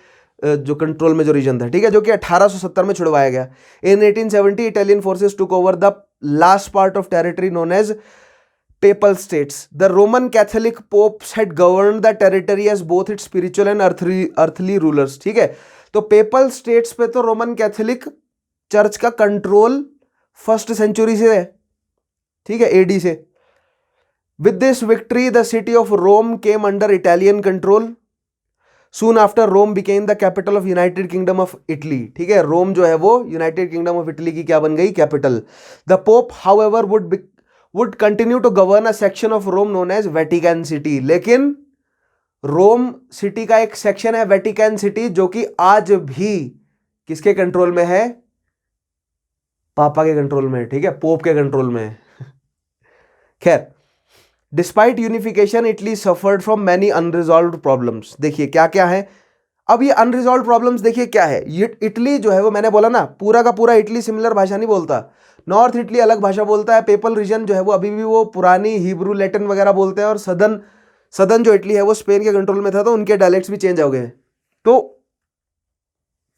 जो कंट्रोल में जो रीजन था। ठीक है, जो कि 1870 में छुड़वाया गया। In 1870 Italian forces took over the last part of territory known as Papal states. The Roman Catholic popes had governed the territory as both its spiritual and earthly rulers. ठीक है, तो पेपल स्टेट्स पे तो रोमन कैथोलिक चर्च का कंट्रोल 1st सेंचुरी से है। ठीक है, एडी से। With this victory the city of Rome came under Italian control. Soon after Rome became the capital of United Kingdom of Italy. ठीक है, रोम जो है वो यूनाइटेड किंगडम ऑफ इटली की क्या बन गई? Capital. The pope however would continue to govern a section of Rome known as Vatican City. लेकिन रोम सिटी का एक सेक्शन है वेटिकन सिटी, जो कि आज भी किसके कंट्रोल में है? पापा के कंट्रोल में। ठीक है, पोप के कंट्रोल में है। खैर, despite unification Italy suffered from many unresolved problems. देखिए क्या क्या है। अब ये अनरिजॉल्व प्रॉब्लम्स देखिए क्या है, ये इटली जो है वो मैंने बोला ना पूरा का पूरा इटली सिमिलर भाषा नहीं बोलता, नॉर्थ इटली अलग भाषा बोलता है, पेपल रीजन जो है वो अभी भी वो पुरानी हिब्रू लैटिन वगैरह बोलते हैं, और सदर्न सदर्न जो इटली है वो स्पेन के कंट्रोल में था, तो उनके डायलेक्ट्स भी चेंज हो गए। तो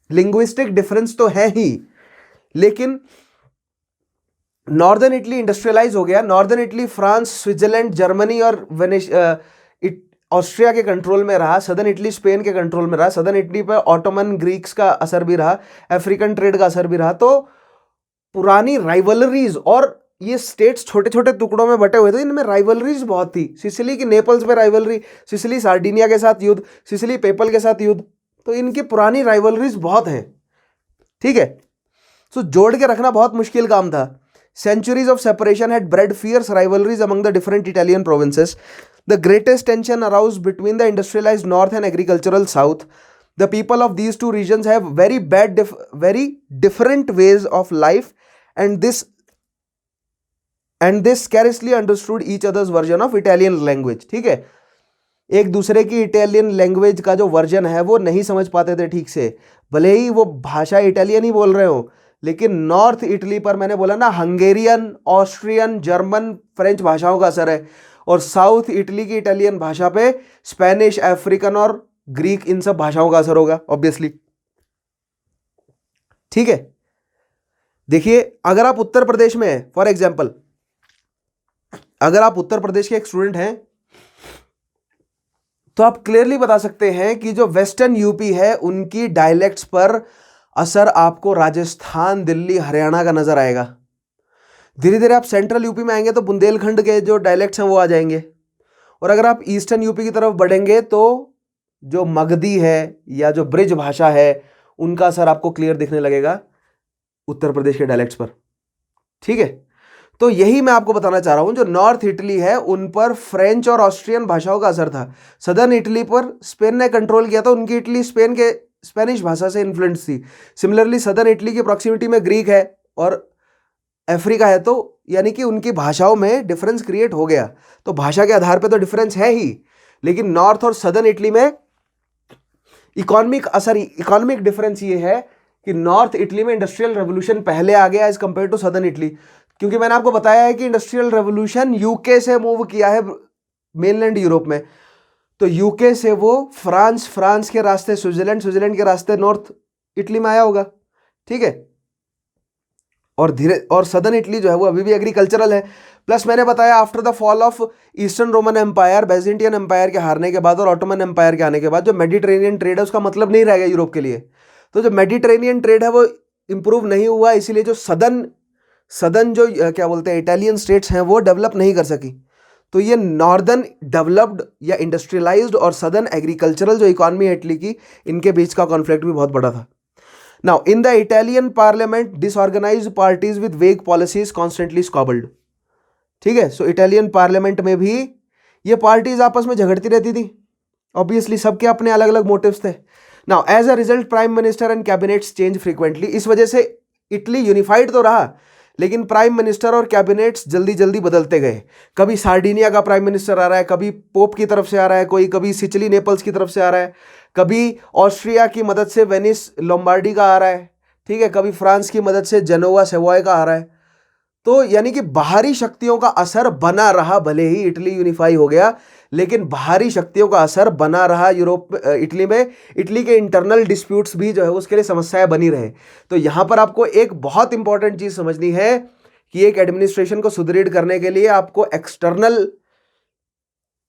लिंग्विस्टिक डिफरेंस तो है ही, लेकिन नॉर्दर्न इटली इंडस्ट्रियलाइज हो गया, northern Italy France, Switzerland, Germany और ऑस्ट्रिया के कंट्रोल में रहा, सदर्न इटली स्पेन के कंट्रोल में रहा, सदर्न इटली पर ऑटोमन ग्रीक्स का असर भी रहा, अफ्रीकन ट्रेड का असर भी रहा। तो पुरानी राइवलरीज, और ये स्टेट्स छोटे छोटे टुकड़ों में बटे हुए थे, इनमें राइवलरीज बहुत थी। सिसिली की नेपल्स पे राइवलरी, सिसिली सार्डिनिया के साथ युद्ध, सिसिली पेपल के साथ युद्ध, तो इनकी पुरानी राइवलरीज बहुत हैं, ठीक है। सो जोड़ के रखना बहुत मुश्किल काम था। Centuries of separation had bred fierce rivalries among the different Italian provinces. The greatest tension arose between the industrialized north and agricultural south. The people of these two regions have very different ways of life, and they scarcely understood each other's version of Italian language. ठीक है, एक दूसरे की इटालियन लैंग्वेज का जो वर्जन है वो नहीं समझ पाते थे ठीक से, भले ही वो भाषा इटालियन ही बोल रहे हो, लेकिन नॉर्थ इटली पर मैंने बोला ना हंगेरियन, ऑस्ट्रियन, जर्मन, फ्रेंच भाषाओं का असर है, और साउथ इटली की इटालियन भाषा पे स्पेनिश, अफ्रीकन और ग्रीक, इन सब भाषाओं का असर होगा ऑब्वियसली, ठीक है। देखिए अगर आप उत्तर प्रदेश में हैं, फॉर एग्जाम्पल अगर आप उत्तर प्रदेश के एक स्टूडेंट हैं, तो आप क्लियरली बता सकते हैं कि जो वेस्टर्न यूपी है उनकी डायलेक्ट्स पर असर आपको राजस्थान, दिल्ली, हरियाणा का नजर आएगा। धीरे धीरे आप सेंट्रल यूपी में आएंगे तो बुंदेलखंड के जो डायलेक्ट्स हैं वो आ जाएंगे, और अगर आप ईस्टर्न यूपी की तरफ बढ़ेंगे तो जो मगधी है या जो ब्रिज भाषा है उनका असर आपको क्लियर दिखने लगेगा उत्तर प्रदेश के डायलेक्ट्स पर, ठीक है। तो यही मैं आपको बताना चाह रहा हूं, जो नॉर्थ इटली है उन पर फ्रेंच और ऑस्ट्रियन भाषाओं का असर था। सदर्न इटली पर स्पेन ने कंट्रोल किया था, उनकी इटली स्पेनिश भाषा से इन्फ्लुएंस थी। सिमिलरली सदर्न इटली की प्रॉक्सिमिटी में ग्रीक है और अफ्रीका है, तो यानी कि उनकी भाषाओं में डिफरेंस क्रिएट हो गया। तो भाषा के आधार पे तो डिफरेंस है ही, लेकिन नॉर्थ और सदर्न इटली में इकोनॉमिक डिफरेंस ये है कि नॉर्थ इटली में इंडस्ट्रियल रेवोल्यूशन पहले आ गया as compare to southern Italy, क्योंकि मैंने आपको बताया है कि इंडस्ट्रियल रेवोल्यूशन यूके से मूव किया है मेनलैंड यूरोप में, तो यूके से वो फ्रांस के रास्ते स्विट्जरलैंड के रास्ते नॉर्थ इटली में आया होगा, ठीक है। और सदर्न इटली जो है वो अभी भी एग्रीकल्चरल है। प्लस मैंने बताया after the fall of eastern Roman Empire, Byzantine Empire के हारने के बाद और ऑटोमन एम्पायर के आने के बाद जो मेडिटेरेनियन ट्रेड है उसका मतलब नहीं रह गया यूरोप के लिए। तो जो मेडिटेरेनियन ट्रेड है वो इंप्रूव नहीं हुआ, इसीलिए जो सदर्न जो क्या बोलते हैं इटालियन स्टेट्स हैं वो डेवलप नहीं कर सकी। तो ये नॉर्दर्न डेवलप्ड या इंडस्ट्रियलाइज्ड और सदर्न एग्रीकल्चरल जो इकॉनमी है इटली की, इनके बीच का कॉन्फ्लिक्ट भी बहुत बड़ा था। Now in the Italian parliament disorganised parties with वेग पॉलिसीज कॉन्स्टेंटली स्क्वबल्ड, ठीक है। सो इटालियन पार्लियामेंट में भी ये पार्टीज आपस में झगड़ती रहती थी, ऑब्वियसली सबके अपने अलग अलग मोटिव्स थे। Now as a result prime minister and cabinets change frequently, इस वजह से इटली यूनिफाइड तो रहा लेकिन प्राइम मिनिस्टर और कैबिनेट्स जल्दी जल्दी बदलते गए। कभी सार्डिनिया का प्राइम मिनिस्टर आ रहा है, कभी पोप की तरफ से आ रहा है कोई, कभी सिचिली नेपल्स की तरफ से आ रहा है, कभी ऑस्ट्रिया की मदद से वेनिस लोम्बार्डी का आ रहा है, ठीक है, कभी फ्रांस की मदद से जेनोवा सेवॉय का आ रहा है। तो यानी कि बाहरी शक्तियों का असर बना रहा, भले ही इटली यूनिफाई हो गया लेकिन बाहरी शक्तियों का असर बना रहा इटली में। इटली के इंटरनल डिस्प्यूट्स भी जो है उसके लिए समस्याएं बनी रहे। तो यहां पर आपको एक बहुत इंपॉर्टेंट चीज समझनी है कि एक एडमिनिस्ट्रेशन को सुदृढ़ करने के लिए आपको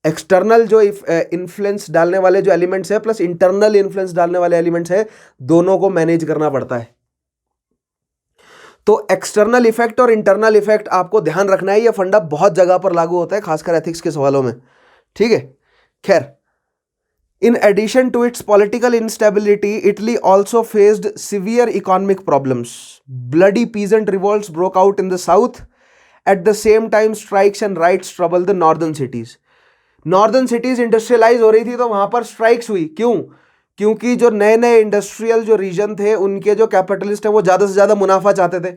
एक्सटर्नल जो इन्फ्लुएंस डालने वाले जो एलिमेंट्स है प्लस इंटरनल इन्फ्लुएंस डालने वाले एलिमेंट्स है, दोनों को मैनेज करना पड़ता है। तो एक्सटर्नल इफेक्ट और इंटरनल इफेक्ट आपको ध्यान रखना है, ये फंडा बहुत जगह पर लागू होता है खासकर एथिक्स के सवालों में, ठीक है। खैर, in addition to its political instability Italy also faced severe economic problems. Bloody peasant revolts broke out in the south, at the same time strikes and riots trouble the northern cities. Northern cities industrialize हो रही थी तो वहां पर स्ट्राइक्स हुई, क्यों? क्योंकि जो नए नए इंडस्ट्रियल जो रीजन थे उनके जो कैपिटलिस्ट है वो ज़्यादा से ज़्यादा मुनाफा चाहते थे।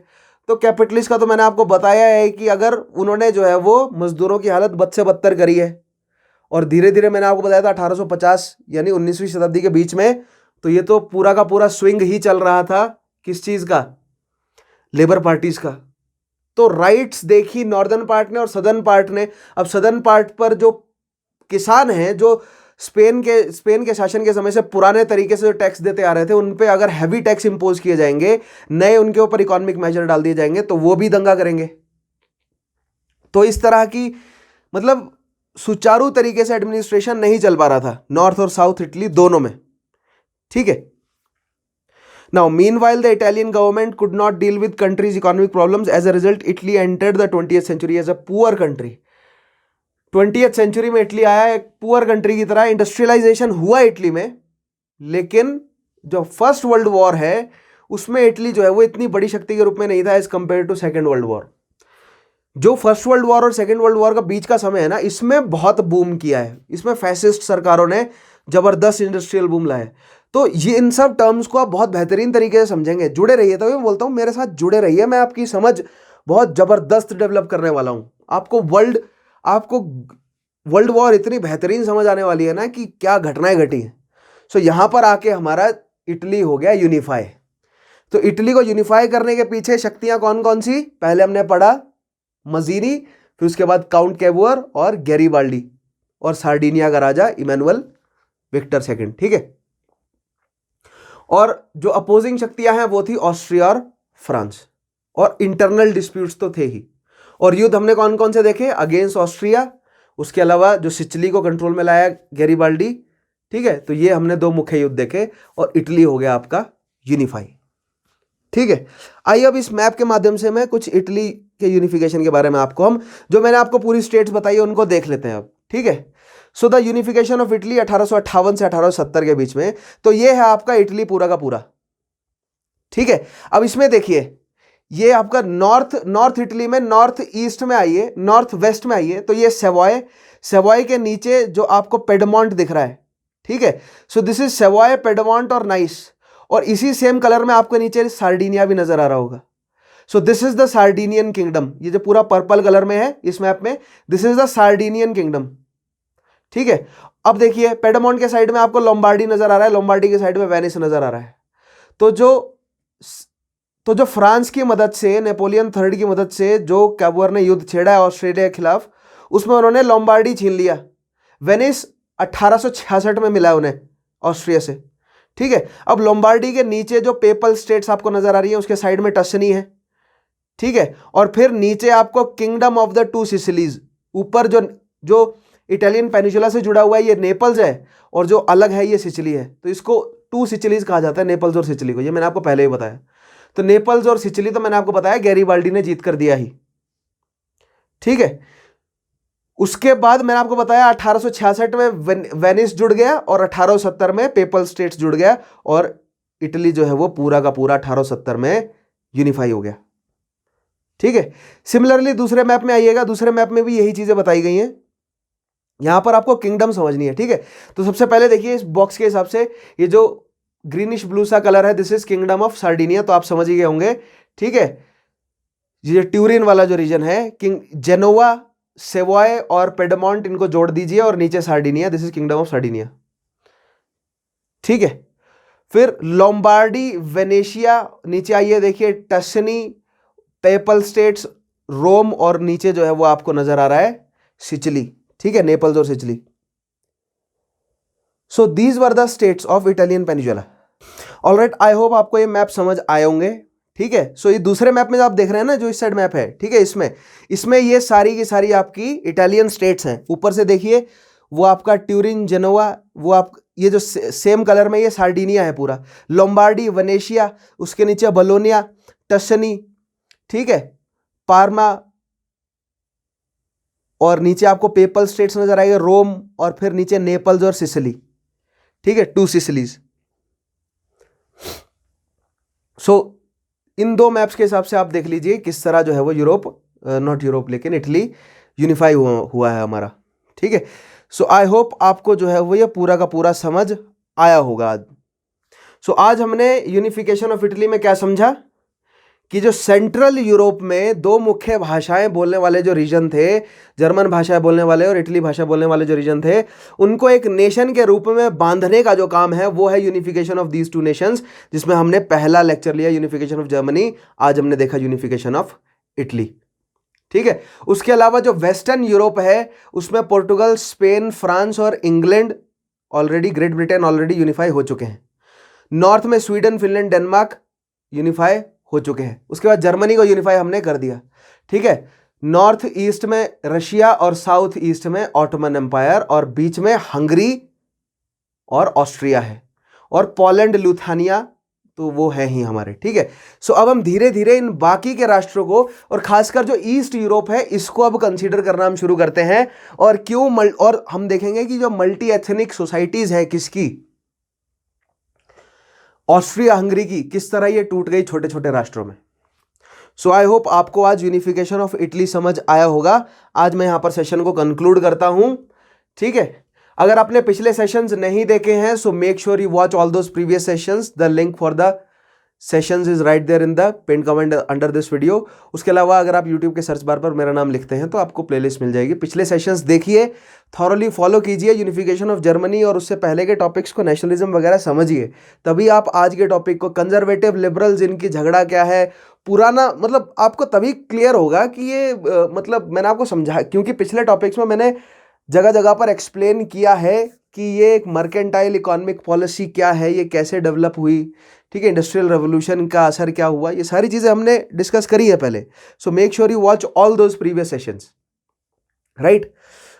तो कैपिटलिस्ट का तो मैंने आपको बताया है कि अगर उन्होंने जो है वो मजदूरों की हालत बद से बदतर करी है, और धीरे धीरे मैंने आपको बताया था 1850 यानी 19वीं शताब्दी के बीच में तो ये तो पूरा का पूरा स्विंग ही चल रहा था किस चीज का, लेबर पार्टीज का। तो राइट्स देखी नॉर्दर्न पार्ट ने और सदर्न पार्ट ने। अब सदर्न पार्ट पर जो किसान हैं, जो स्पेन के शासन के समय से पुराने तरीके से जो टैक्स देते आ रहे थे, उन पे अगर हैवी टैक्स इंपोज किए जाएंगे, नए उनके ऊपर इकोनॉमिक मेजर डाल दिए जाएंगे, तो वो भी दंगा करेंगे। तो इस तरह की मतलब सुचारू तरीके से एडमिनिस्ट्रेशन नहीं चल पा रहा था नॉर्थ और साउथ इटली दोनों में, ठीक है। Now meanwhile the Italian government could not deal with countries economic problems, as a result Italy entered the 20th century as a poor country. 20th century में इटली आया एक पुअर कंट्री की तरह। इंडस्ट्रियलाइजेशन हुआ इटली में, लेकिन जो फर्स्ट वर्ल्ड वॉर है उसमें इटली जो है वो इतनी बड़ी शक्ति के रूप में नहीं था as compare to second world war. जो फर्स्ट वर्ल्ड वॉर और सेकेंड वर्ल्ड वॉर का बीच का समय है ना, इसमें बहुत बूम किया है, इसमें फैसिस्ट सरकारों ने जबरदस्त इंडस्ट्रियल बूम लाया है। तो ये इन सब टर्म्स को आप बहुत बेहतरीन तरीके से समझेंगे, जुड़े रहिए। तभी मैं बोलता हूँ मेरे साथ जुड़े रहिए, मैं आपकी समझ बहुत जबरदस्त डेवलप करने वाला हूँ। आपको वर्ल्ड वॉर इतनी बेहतरीन समझ आने वाली है ना कि क्या घटनाएं घटी हैं। सो यहां पर आके हमारा इटली हो गया यूनिफाई। तो इटली को यूनिफाई करने के पीछे शक्तियां कौन कौन सी, पहले हमने पढ़ा मजीनी, फिर उसके बाद काउंट कैबुअर और गैरीबाल्डी, और सार्डिनिया का राजा इमैनुअल विक्टर सेकंड, ठीक है। और जो अपोजिंग शक्तियां हैं वो थी ऑस्ट्रिया और फ्रांस, और इंटरनल डिस्प्यूट्स तो थे ही। और युद्ध हमने कौन कौन से देखे, अगेंस्ट ऑस्ट्रिया, उसके अलावा जो सिचिली को कंट्रोल में लाया गैरीबाल्डी, ठीक है। तो ये हमने दो मुख्य युद्ध देखे, और इटली हो गया आपका यूनिफाई, ठीक है। आइए अब इस मैप के माध्यम से मैं कुछ इटली के यूनिफिकेशन के बारे में हम जो मैंने आपको पूरी स्टेट्स बताई है उनको देख लेते हैं अब, ठीक है। So the unification of Italy 1858 से 1870 के बीच में, तो ये है आपका इटली पूरा का पूरा, ठीक है। अब इसमें देखिए, ये आपका नॉर्थ इटली में नॉर्थ ईस्ट में आइए, नॉर्थ वेस्ट में आइए, तो ये सेवॉय के नीचे जो आपको पेडमोंट दिख रहा है, ठीक है। So this is Savoy, Piedmont और नाइस, और इसी सेम कलर में आपको नीचे सार्डिनिया भी नजर आ रहा होगा। सो this is the Sardinian kingdom, ये जो पूरा पर्पल कलर में है इस मैप में, this is the Sardinian kingdom, ठीक है। अब देखिए पेडमोंट के साइड में आपको लोम्बार्डी नजर आ रहा है, लोम्बार्डी के साइड में वेनिस नजर आ रहा है। तो जो फ्रांस की मदद से, नेपोलियन थर्ड की मदद से जो कैबुअर ने युद्ध छेड़ा है ऑस्ट्रेलिया के खिलाफ, उसमें उन्होंने लोम्बार्डी छीन लिया। वेनिस 1866 में मिला उन्हें ऑस्ट्रिया से, ठीक है। अब लोम्बार्डी के नीचे जो पेपल स्टेट्स आपको नजर आ रही है, उसके साइड में टस्कनी है, ठीक है। और फिर नीचे आपको kingdom of the two Sicilies, ऊपर जो इटालियन पेनिनसुला से जुड़ा हुआ है ये नेपल्स है, और जो अलग है ये सिचिली है। तो इसको टू सिचिलीज कहा जाता है, नेपल्स और सिचिली को, ये मैंने आपको पहले ही बताया। तो नेपल्स और सिचिली तो मैंने आपको बताया गैरीबाल्डी ने जीत कर दिया ही, ठीक है। उसके बाद मैंने आपको बताया 1866 में वेनिस जुड़ गया, और 1870 में पेपल स्टेट्स जुड़ गया, और इटली जो है वो पूरा का पूरा 1870 में यूनिफाई हो गया, ठीक है। सिमिलरली दूसरे मैप में आइएगा, दूसरे मैप में भी यही चीजें बताई गई हैं। यहां पर आपको किंगडम समझनी है, ठीक है। तो सबसे पहले देखिए इस बॉक्स के हिसाब से, ये जो ग्रीनिश ब्लू सा कलर है, this is kingdom of Sardinia, तो आप समझ ही गए होंगे, ठीक है। ये ट्यूरिन वाला जो रीजन है, जेनोवा, सेवॉय और पेडमोंट, इनको जोड़ दीजिए, और नीचे Sardinia, this is kingdom of Sardinia, ठीक है। फिर लोम्बार्डी, वेनेशिया, नीचे आइए देखिए टस्कनी, पेपल स्टेट्स, रोम, और नीचे जो है वो आपको नजर आ रहा है सिचिली, ठीक है, नेपल्स और Sicily. So these were the states of Italian peninsula. Alright, I hope आपको ये मैप समझ आए होंगे, ठीक है। सो ये दूसरे मैप में जो आप देख रहे हैं ना, जो इस साइड मैप है, ठीक है, इसमें ये सारी की सारी आपकी इटालियन स्टेट्स हैं। ऊपर से देखिए वो आपका ट्यूरिन, जेनोवा, वो आप ये जो सेम कलर में ये सार्डिनिया है पूरा, लोम्बार्डी, वेनेशिया, उसके नीचे बोलोनिया, टस्कनी, ठीक है, पार्मा, और नीचे आपको पेपल स्टेट्स नजर आएंगे, रोम, और फिर नीचे नेपल्स और सिसिली, ठीक है, टू सिसिलीज। सो इन दो मैप्स के हिसाब से आप देख लीजिए किस तरह जो है वो लेकिन इटली यूनिफाई हुआ है हमारा, ठीक है। सो आई होप आपको जो है वो ये पूरा का पूरा समझ आया होगा आज। सो आज हमने यूनिफिकेशन ऑफ इटली में क्या समझा कि जो सेंट्रल यूरोप में दो मुख्य भाषाएं बोलने वाले जो रीजन थे, जर्मन भाषा बोलने वाले और इटली भाषा बोलने वाले जो रीजन थे, उनको एक नेशन के रूप में बांधने का जो काम है वो है unification of these two nations, जिसमें हमने पहला लेक्चर लिया यूनिफिकेशन ऑफ जर्मनी, आज हमने देखा यूनिफिकेशन ऑफ इटली। ठीक है, उसके अलावा जो वेस्टर्न यूरोप है उसमें पोर्टुगल, स्पेन, फ्रांस और England already, great Britain already unify हो चुके हैं। नॉर्थ में स्वीडन, फिनलैंड, डेनमार्क यूनिफाई हो चुके हैं। उसके बाद जर्मनी को यूनिफाई हमने कर दिया। ठीक है, नॉर्थ ईस्ट में रशिया और साउथ ईस्ट में ऑटोमन एम्पायर और बीच में हंगरी और ऑस्ट्रिया है, और पोलैंड, लुथानिया तो वो है ही हमारे। ठीक है, सो अब हम धीरे धीरे इन बाकी के राष्ट्रों को और खासकर जो ईस्ट यूरोप है इसको अब कंसीडर करना हम शुरू करते हैं। और क्यों और हम देखेंगे कि जो मल्टी एथनिक सोसाइटीज है किसकी, ऑस्ट्रिया हंगरी की, किस तरह ये टूट गई छोटे छोटे राष्ट्रों में। सो आई होप आपको आज यूनिफिकेशन ऑफ इटली समझ आया होगा। आज मैं यहां पर सेशन को कंक्लूड करता हूं। ठीक है, अगर आपने पिछले सेशंस नहीं देखे हैं so make sure you watch all those previous sessions. The link for the sessions is right there in the pin comment under this video. उसके अलावा अगर आप यूट्यूब के सर्च बार पर मेरा नाम लिखते हैं तो आपको प्लेलिस्ट मिल जाएगी। पिछले सेशंस देखिए, थॉरली फॉलो कीजिए यूनिफिकेशन ऑफ जर्मनी और उससे पहले के टॉपिक्स को, नेशनलिज्म वगैरह समझिए, तभी आप आज के टॉपिक को, कंजर्वेटिव लिबरल्स इनकी झगड़ा क्या है, पुराना, मतलब आपको तभी क्लियर होगा कि ये मतलब मैंने आपको समझा, क्योंकि पिछले टॉपिक्स में मैंने जगह जगह पर एक्सप्लेन किया है कि ये एक मर्केंटाइल इकोनॉमिक पॉलिसी क्या है, ये कैसे डेवलप हुई। ठीक है, इंडस्ट्रियल रेवोल्यूशन का असर क्या हुआ, ये सारी चीज़ें हमने डिस्कस करी है पहले। सो make sure you watch all those previous sessions, right.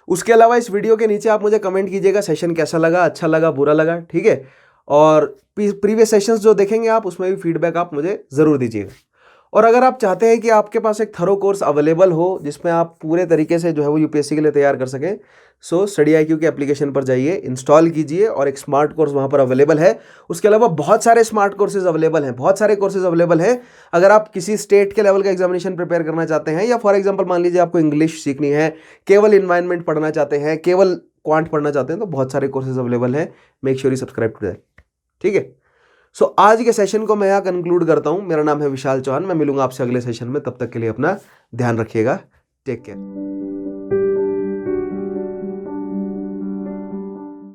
उसके अलावा इस वीडियो के नीचे आप मुझे कमेंट कीजिएगा सेशन कैसा लगा, अच्छा लगा, बुरा लगा। ठीक है, और प्रीवियस सेशंस जो देखेंगे आप उसमें भी फीडबैक आप मुझे ज़रूर दीजिएगा। और अगर आप चाहते हैं कि आपके पास एक थरो कोर्स अवेलेबल हो जिसमें आप पूरे तरीके से जो है वो यूपीएससी के लिए तैयार कर सकें, सो स्टडी IQ के एप्लीकेशन पर जाइए, इंस्टॉल कीजिए और एक स्मार्ट कोर्स वहाँ पर अवेलेबल है। उसके अलावा बहुत सारे स्मार्ट कोर्सेज अवेलेबल हैं, बहुत सारे कोर्सेज अवेलेबल हैं। अगर आप किसी स्टेट के लेवल का एग्जामिनेशन प्रिपेयर करना चाहते हैं, या फॉर एग्जाम्पल मान लीजिए आपको इंग्लिश सीखनी है, केवल इन्वायरमेंट पढ़ना चाहते हैं, केवल क्वांट पढ़ना चाहते हैं, तो बहुत सारे कोर्सेज अवेलेबल हैं। Make sure you subscribe to that. ठीक है, सो आज के सेशन को मैं यहाँ कंक्लूड करता हूँ। मेरा नाम है विशाल चौहान, मैं मिलूंगा आपसे अगले सेशन में। तब तक के लिए अपना ध्यान रखिएगा। Take care.